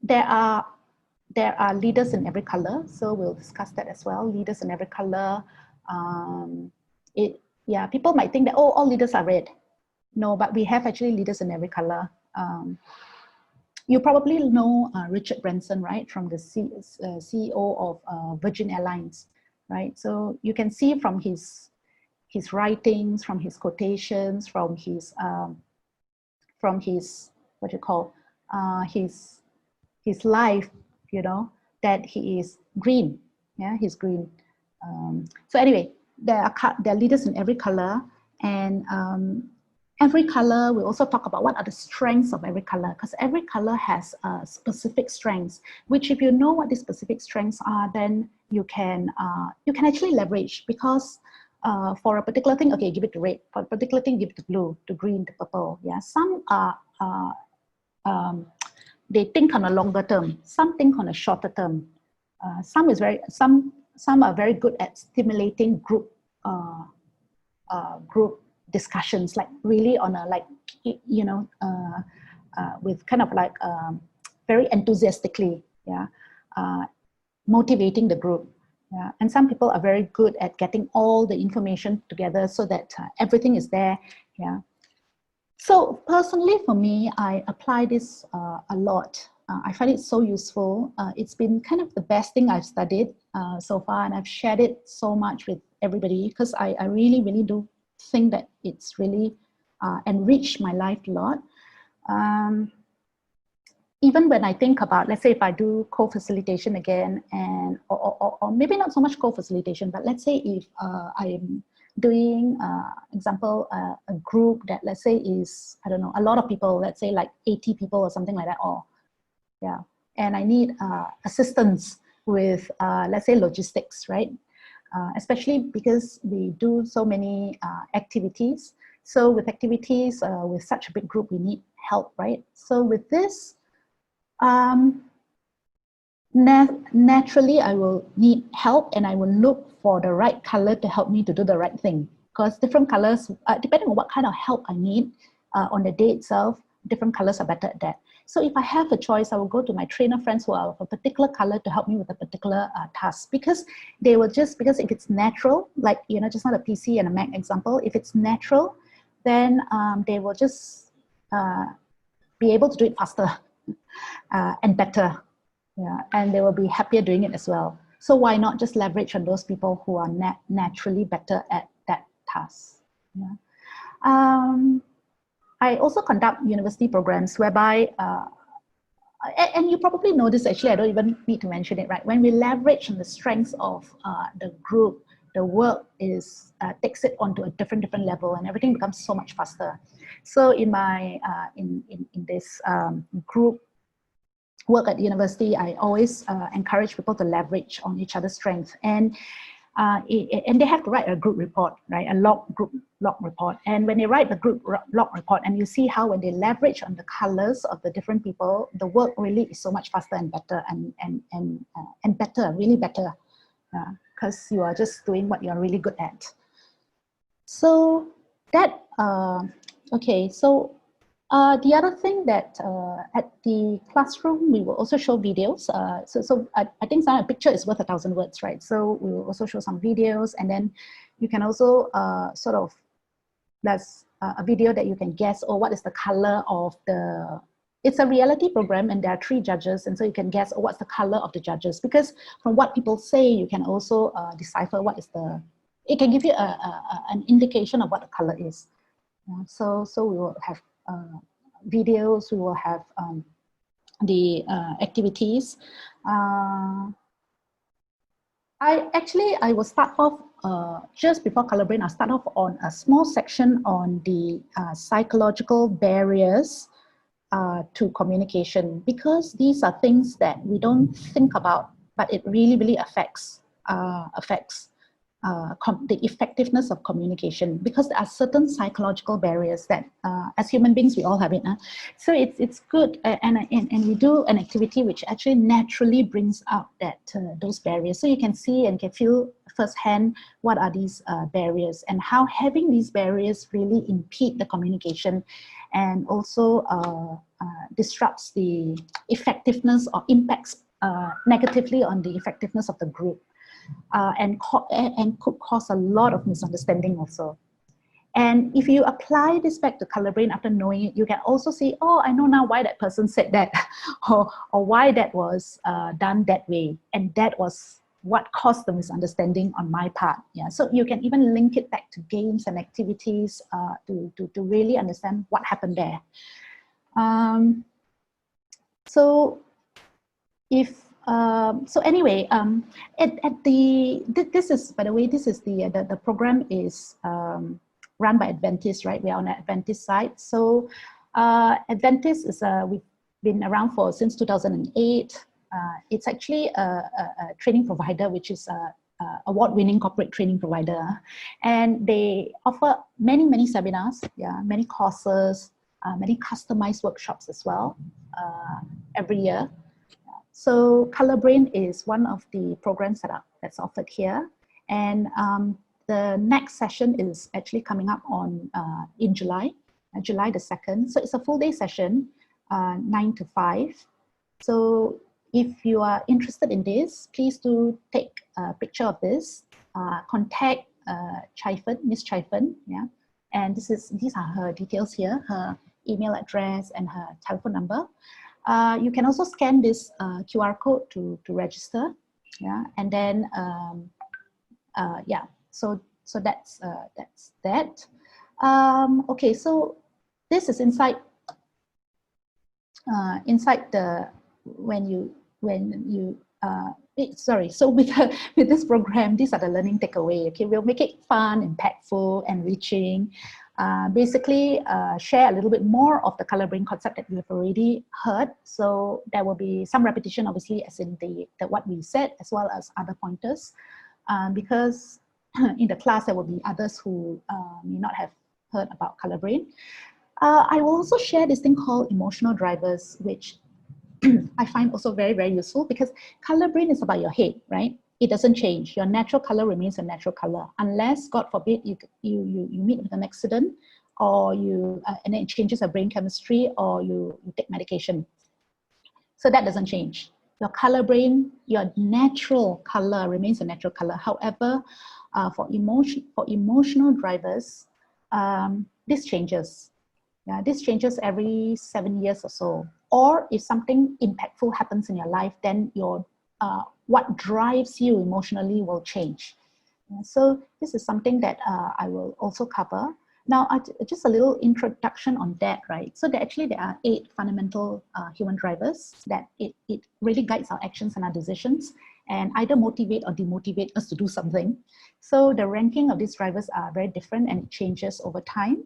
there are leaders in every color. So we'll discuss that as well. Leaders in every color. People might think that, oh, all leaders are red. No, but we have actually leaders in every color. You probably know Richard Branson, right, from the CEO of Virgin Airlines, right? So you can see from his writings, from his quotations, from his what you call his life, you know, that he is green. Yeah, he's green. So anyway, there are leaders in every color, and every color, we also talk about what are the strengths of every color, because every color has specific strengths, which if you know what the specific strengths are, then you can actually leverage, because for a particular thing, okay, give it to red. For a particular thing, give it to blue, to green, to purple. Yeah, some are they think on a longer term. Some think on a shorter term. Some are very good at stimulating group discussions, like really on a with kind of like very enthusiastically, yeah, motivating the group. Yeah, and some people are very good at getting all the information together so that everything is there. Yeah. So personally, for me, I apply this a lot. I find it so useful. It's been kind of the best thing I've studied so far, and I've shared it so much with everybody, because I really, really do think that it's really enriched my life a lot. Even when I think about, let's say if I do co-facilitation again, and or maybe not so much co-facilitation, but let's say if I'm doing, example, a group that, let's say, is, I don't know, a lot of people, let's say like 80 people or something like that, or yeah, and I need assistance with, let's say, logistics, right? Especially because we do so many activities. So with activities, with such a big group, we need help, right? So with this, naturally, I will need help, and I will look for the right color to help me to do the right thing. Because different colors, depending on what kind of help I need on the day itself, different colors are better at that. So if I have a choice, I will go to my trainer friends who are of a particular color to help me with a particular task, because they will because if it's natural, like, you know, just not a PC and a Mac example, if it's natural, then they will just be able to do it faster and better. Yeah, and they will be happier doing it as well. So why not just leverage on those people who are naturally better at that task? Yeah. I also conduct university programs whereby, and you probably know this actually, I don't even need to mention it, right? When we leverage on the strengths of the group, the work is takes it onto a different level, and everything becomes so much faster. So in my in this group work at the university, I always encourage people to leverage on each other's strengths, and they have to write a group report, right? A log report. And when they write the group log report, and you see how when they leverage on the colors of the different people, the work really is so much faster and better, and better, really better, because you are just doing what you are really good at. So that okay. So the other thing that at the classroom, we will also show videos. So I think a picture is worth 1,000 words, right? So we will also show some videos, and then you can also sort of, there's a video that you can guess, or what is the color of the, it's a reality program, and there are 3 judges, and so you can guess, oh, what's the color of the judges, because from what people say, you can also decipher what is the, it can give you an indication of what the color is. So we will have videos, we will have activities. I will start off just before Color Brain. I'll start off on a small section on the psychological barriers to communication, because these are things that we don't think about, but it really affects the effectiveness of communication, because there are certain psychological barriers that as human beings we all have it. So it's good, and we do an activity which actually naturally brings out that those barriers, so you can see and can feel firsthand what are these barriers, and how having these barriers really impede the communication, and also disrupts the effectiveness or impacts negatively on the effectiveness of the group. And could cause a lot of misunderstanding also. And if you apply this back to Color Brain after knowing it, you can also see, oh, I know now why that person said that, or why that was done that way, and that was what caused the misunderstanding on my part. Yeah, so you can even link it back to games and activities to really understand what happened there. So anyway, this is, by the way, this is the program is run by Aventis, right? We are on the Aventis side. So Aventis is we've been around since 2008. It's actually a training provider, which is a award-winning corporate training provider, and they offer many seminars, many courses, many customized workshops as well every year. So Color Brain is one of the programs that's offered here, and the next session is actually coming up on in July the 2nd. So it's a full day session, 9 to 5. So if you are interested in this, please do take a picture of this. Contact Miss Chaifen, and these are her details here, her email address and her telephone number. You can also scan this QR code to register, and then so that's that. Okay, so this is inside the so with this program, these are the learning takeaway. Okay, we'll make it fun, impactful, enriching. Basically share a little bit more of the Color Brain concept that you have already heard. So there will be some repetition, obviously, as in what we said, as well as other pointers, because in the class there will be others who may not have heard about Color Brain. I will also share this thing called emotional drivers, which I find also very useful, because Color Brain is about your head, right? It doesn't change. Your natural color remains your natural color, unless, God forbid, you meet with an accident, or and then it changes your brain chemistry, or you take medication. So that doesn't change. Your Color Brain, your natural color remains your natural color. However, for emotional drivers, this changes. This changes every 7 years or so. Or if something impactful happens in your life, then your what drives you emotionally will change. So this is something that I will also cover. Now, just a little introduction on that, right? So there are 8 fundamental human drivers that it really guides our actions and our decisions, and either motivate or demotivate us to do something. So the ranking of these drivers are very different, and it changes over time.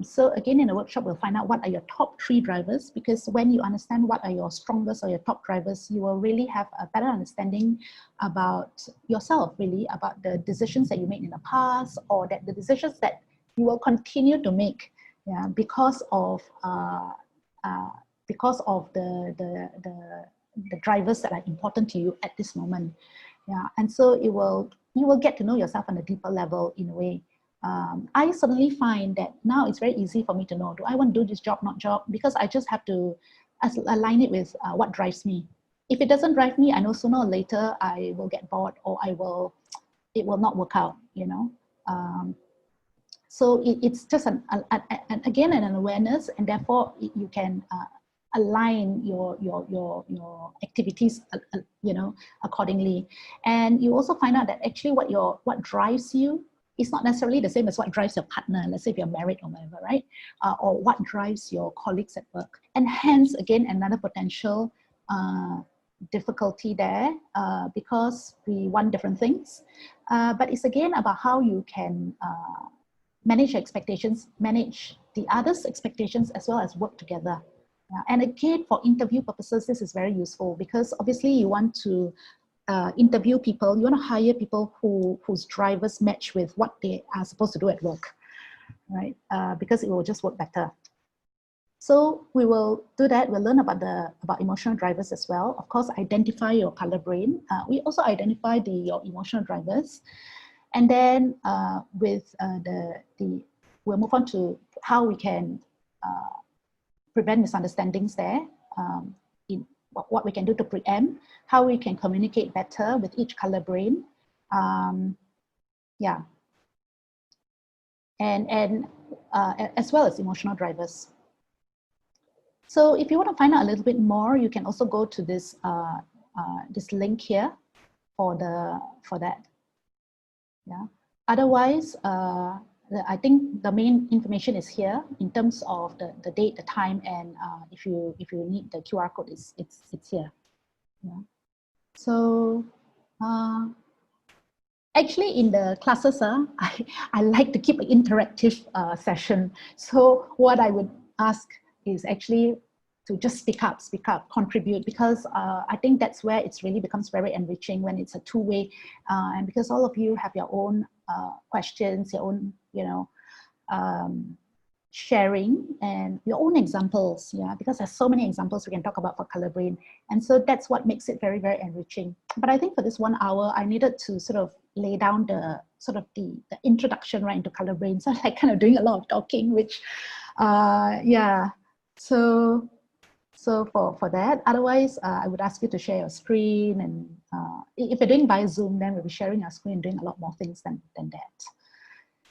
So again, in the workshop, we'll find out what are your top 3 drivers, because when you understand what are your strongest or your top drivers, you will really have a better understanding about yourself, really, about the decisions that you made in the past, or that the decisions that you will continue to make, because of the drivers that are important to you at this moment. And so you will get to know yourself on a deeper level in a way. I suddenly find that now it's very easy for me to know, do I want to do this job, not job? Because I just have to align it with what drives me. If it doesn't drive me, I know sooner or later I will get bored, or it will not work out, so it's just an awareness, and therefore you can align your activities, accordingly. And you also find out that actually what drives you it's not necessarily the same as what drives your partner, let's say if you're married or whatever, right? Or what drives your colleagues at work. And hence, again, another potential difficulty there because we want different things. But it's again about how you can manage your expectations, manage the others' expectations, as well as work together. And again, for interview purposes, this is very useful because obviously you want to interview people, you want to hire people whose drivers match with what they are supposed to do at work, right? Because it will just work better. So we will do that. We'll learn about emotional drivers as well. Of course, identify your color brain. We also identify your emotional drivers. And then we'll move on to how we can prevent misunderstandings there, in what we can do to preempt, how we can communicate better with each color brain. Yeah. And as well as emotional drivers. So if you want to find out a little bit more, you can also go to this this link here for that. Yeah. Otherwise, I think the main information is here in terms of the date, the time, and if you need the QR code, it's here. Yeah. So actually, in the classes, I like to keep an interactive session. So what I would ask is actually to just speak up, contribute, because I think that's where it really becomes very enriching when it's a two-way, and because all of you have your own questions, your own, sharing and your own examples, yeah, because there's so many examples we can talk about for color brain, and so that's what makes it very, very enriching. But I think for this 1 hour, I needed to sort of lay down the introduction right into color brain, so I kind of doing a lot of talking, which, yeah. So for that, otherwise, I would ask you to share your screen, and if you're doing by Zoom, then we'll be sharing our screen and doing a lot more things than that.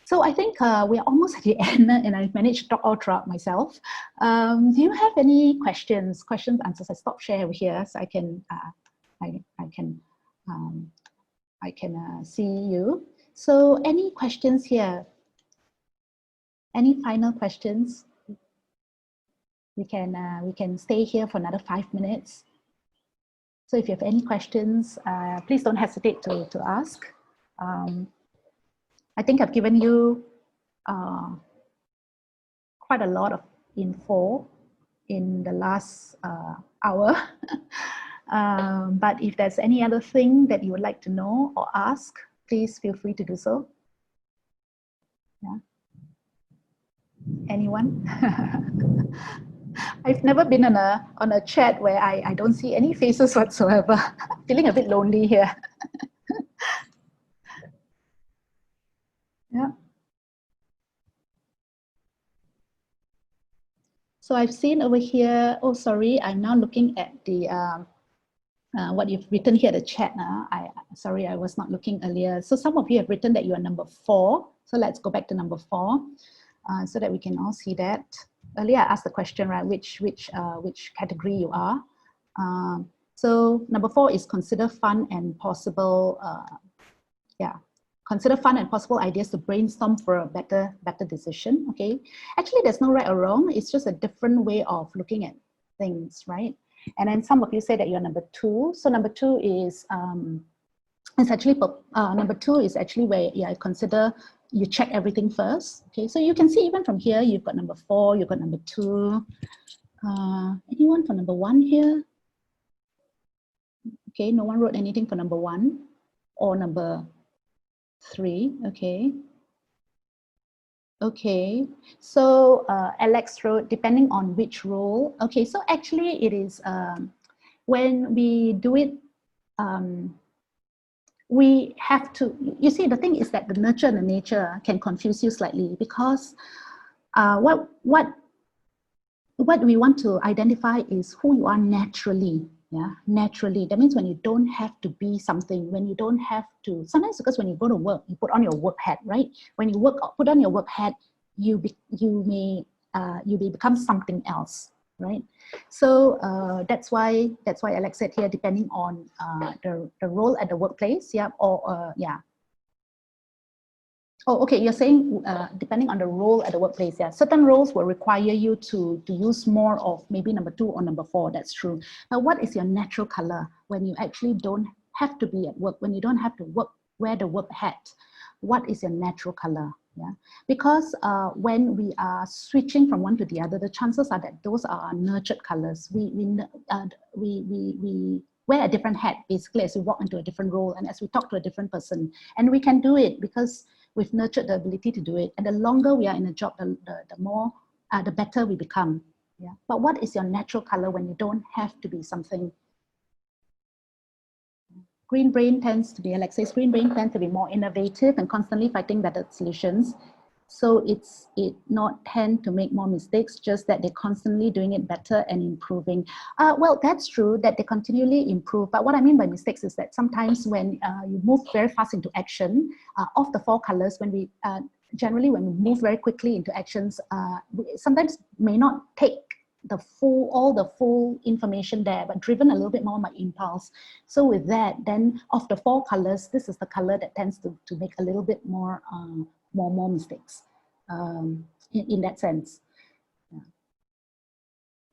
So I think we're almost at the end, and I've managed to talk all throughout myself. Do you have any questions, answers? I stop share over here so I can see you. So any questions here? Any final questions? We can stay here for another 5 minutes. So if you have any questions, please don't hesitate to ask. I think I've given you quite a lot of info in the last hour. But if there's any other thing that you would like to know or ask, please feel free to do so. Yeah. Anyone? I've never been on a chat where I don't see any faces whatsoever. Feeling a bit lonely here. Yeah. So I've seen over here, oh, sorry, I'm now looking at the, what you've written here, the chat. Sorry, I was not looking earlier. So some of you have written that you are number 4. So let's go back to number 4 so that we can all see that. Earlier I asked the question, right, which category you are. So number 4 is consider fun and possible, consider fun and possible ideas to brainstorm for a better decision, okay? Actually, there's no right or wrong. It's just a different way of looking at things, right? And then some of you say that you're number 2. So number 2 is, number 2 is actually where consider you check everything first, okay? So you can see even from here, you've got number 4, you've got number 2. Anyone for number 1 here? Okay, no one wrote anything for number 1 or number 3, okay. Okay, so Alex wrote, depending on which role. Okay, so actually it is, when we do it, we have to, you see, the thing is that the nurture and the nature can confuse you slightly, because what we want to identify is who you are naturally. Yeah, naturally. That means when you don't have to be something, when you don't have to, sometimes because when you go to work, you put on your work hat, right? When you put on your work hat, you may become something else, right? So that's why Alex said here, depending on the role at the workplace, yeah, or yeah. Oh, okay. You're saying depending on the role at the workplace, yeah. Certain roles will require you to use more of maybe number 2 or number 4. That's true. Now, what is your natural color when you actually don't have to be at work, when you don't have to wear the work hat? What is your natural color? Yeah, because when we are switching from one to the other, the chances are that those are our nurtured colors. We wear a different hat basically as we walk into a different role and as we talk to a different person, and we can do it because we've nurtured the ability to do it. And the longer we are in a job, the better we become. Yeah. But what is your natural color when you don't have to be something? Green brain tends to be, Alex says, green brain tends to be more innovative and constantly fighting better solutions. So it not tend to make more mistakes, just that they're constantly doing it better and improving. Well, that's true that they continually improve. But what I mean by mistakes is that sometimes when you move very fast into action, of the 4 colors, when we generally when we move very quickly into actions, we sometimes may not take all the full information there, but driven a little bit more by impulse. So with that, then of the 4 colors, this is the color that tends to make a little bit more more mistakes in that sense. Yeah.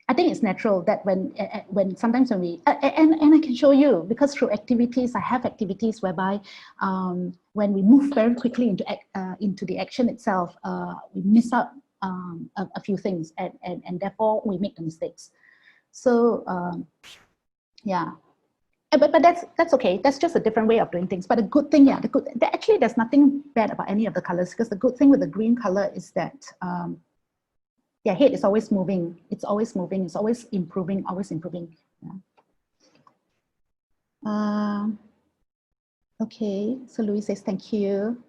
I think it's natural that when sometimes when we and I can show you, because through activities, I have activities whereby when we move very quickly into the action itself, we miss out a few things, and therefore we make the mistakes. So yeah. But that's okay. That's just a different way of doing things. But the good thing, yeah, actually there's nothing bad about any of the colors, because the good thing with the green color is that their head is always moving. It's always moving. It's always improving. Always improving. Yeah. Okay. So Louis says thank you.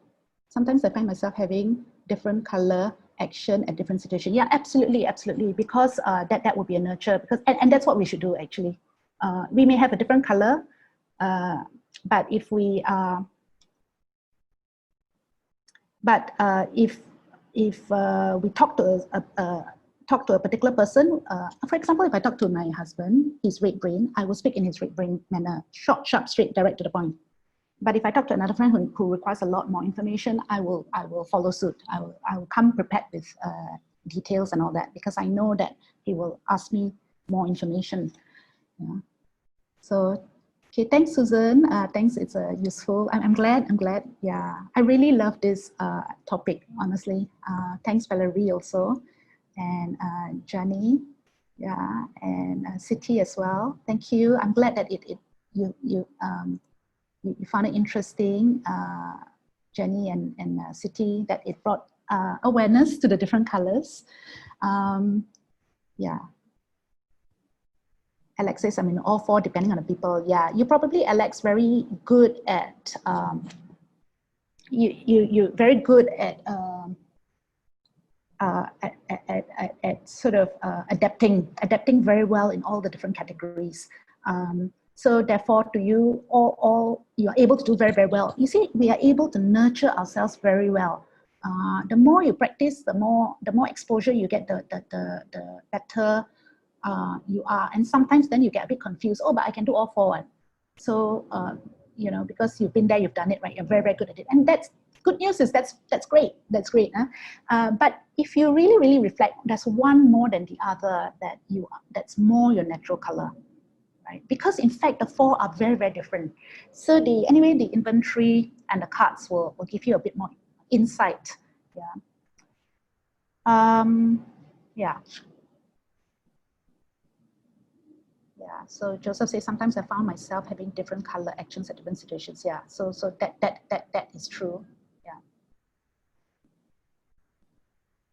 Sometimes I find myself having different color action at different situations. Yeah, absolutely, absolutely. Because that would be a nurture. Because and that's what we should do actually. We may have a different color, but if we if we talk to a particular person, for example, if I talk to my husband, he's red brain, I will speak in his red brain manner, short, sharp, straight, direct to the point. But if I talk to another friend who requires a lot more information, I will follow suit. I will come prepared with details and all that, because I know that he will ask me more information. Yeah. So, okay, thanks, Susan. Thanks, it's useful. I'm glad. Yeah, I really love this topic, honestly. Thanks, Valerie, also, and Jenny, yeah, and Siti as well. Thank you. I'm glad that you found it interesting, Jenny and Siti, that it brought awareness to the different colors. Yeah. Alex says, I mean, all 4 depending on the people. Yeah, you probably, Alex, very good at you very good at sort of adapting very well in all the different categories. So therefore, to you, all you're able to do very, very well. You see, we are able to nurture ourselves very well. The more you practice, the more exposure you get, the better you are. And sometimes then you get a bit confused. Oh, but I can do all 4. So you know, because you've been there, you've done it, right? You're very, very good at it. And that's good news is that's great. That's great. Huh? But if you really, really reflect, there's one more than the other that's more your natural color. Right? Because in fact, the 4 are very, very different. So anyway, the inventory and the cards will give you a bit more insight. Yeah. Yeah. Yeah. So Joseph says, sometimes I found myself having different color actions at different situations. Yeah. So that is true. Yeah.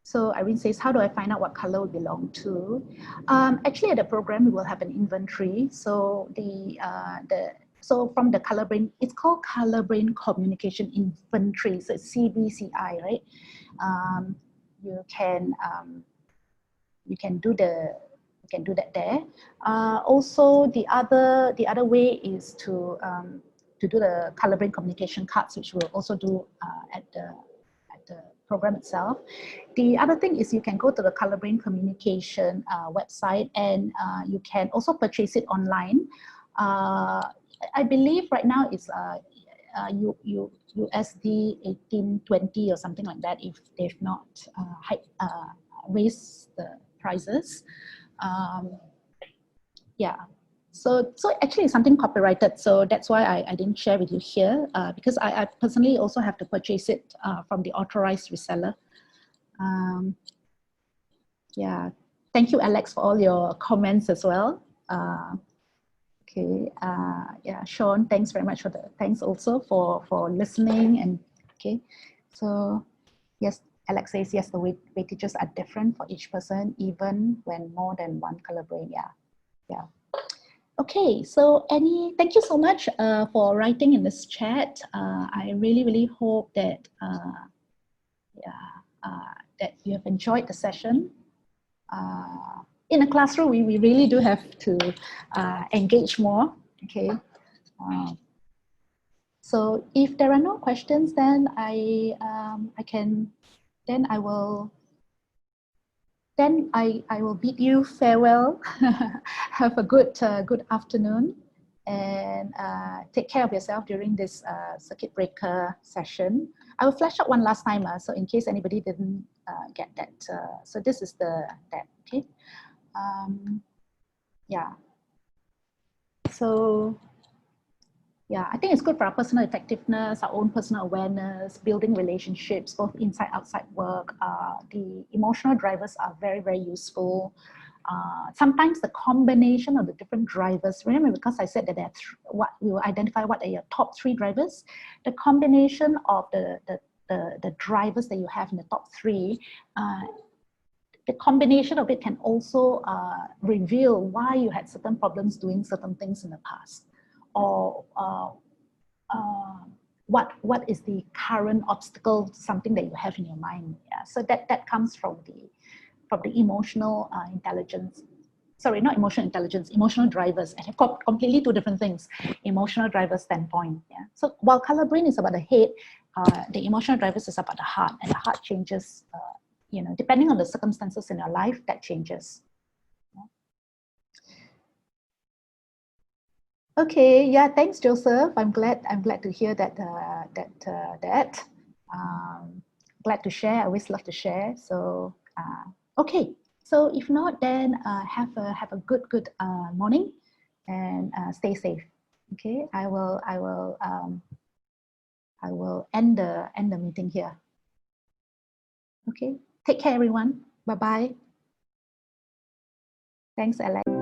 So Irene says, how do I find out what color we belong to? Actually, at the program, we will have an inventory. So so from the color brain, it's called color brain communication inventory. So it's CBCI, right? You can do that there. Also, the other way is to do the color brain communication cards, which we'll also do at the program itself. The other thing is you can go to the color brain communication website, and you can also purchase it online. I believe right now it's USD 1820 or something like that if they've not raised the prices. Yeah, so actually it's something copyrighted, so that's why I didn't share with you here, because I personally also have to purchase it from the authorized reseller. Yeah, thank you, Alex, for all your comments as well. Okay, yeah, Sean, thanks very much thanks also for listening. And okay, so yes, Alex says yes, the weightages are different for each person, even when more than one color brain. Yeah. Okay, so thank you so much for writing in this chat. I really hope that that you have enjoyed the session. In a classroom, we really do have to engage more. Okay. So if there are no questions, then I will bid you farewell. Have a good afternoon, and take care of yourself during this circuit breaker session. I will flash up one last time, so in case anybody didn't get that. So this is that. Okay. Yeah. So yeah, I think it's good for our personal effectiveness, our own personal awareness, building relationships, both inside, outside work. The emotional drivers are very useful. Sometimes the combination of the different drivers, remember, because I said that that's what we will identify what are your top 3 drivers, the combination of the drivers that you have in the top 3, the combination of it can also reveal why you had certain problems doing certain things in the past, or what is the current obstacle to something that you have in your mind. Yeah, so that comes from the emotional intelligence. Sorry, not emotional intelligence, emotional drivers, and completely 2 different things. Emotional drivers standpoint. Yeah. So while color brain is about the head, the emotional drivers is about the heart, and the heart changes. You know, depending on the circumstances in your life, that changes. Okay, yeah, thanks, Joseph. I'm glad to hear that. Glad to share. I always love to share. So okay. So if not, then have a good morning, and stay safe. Okay, I will end the meeting here. Okay, take care, everyone. Bye bye. Thanks, Alex.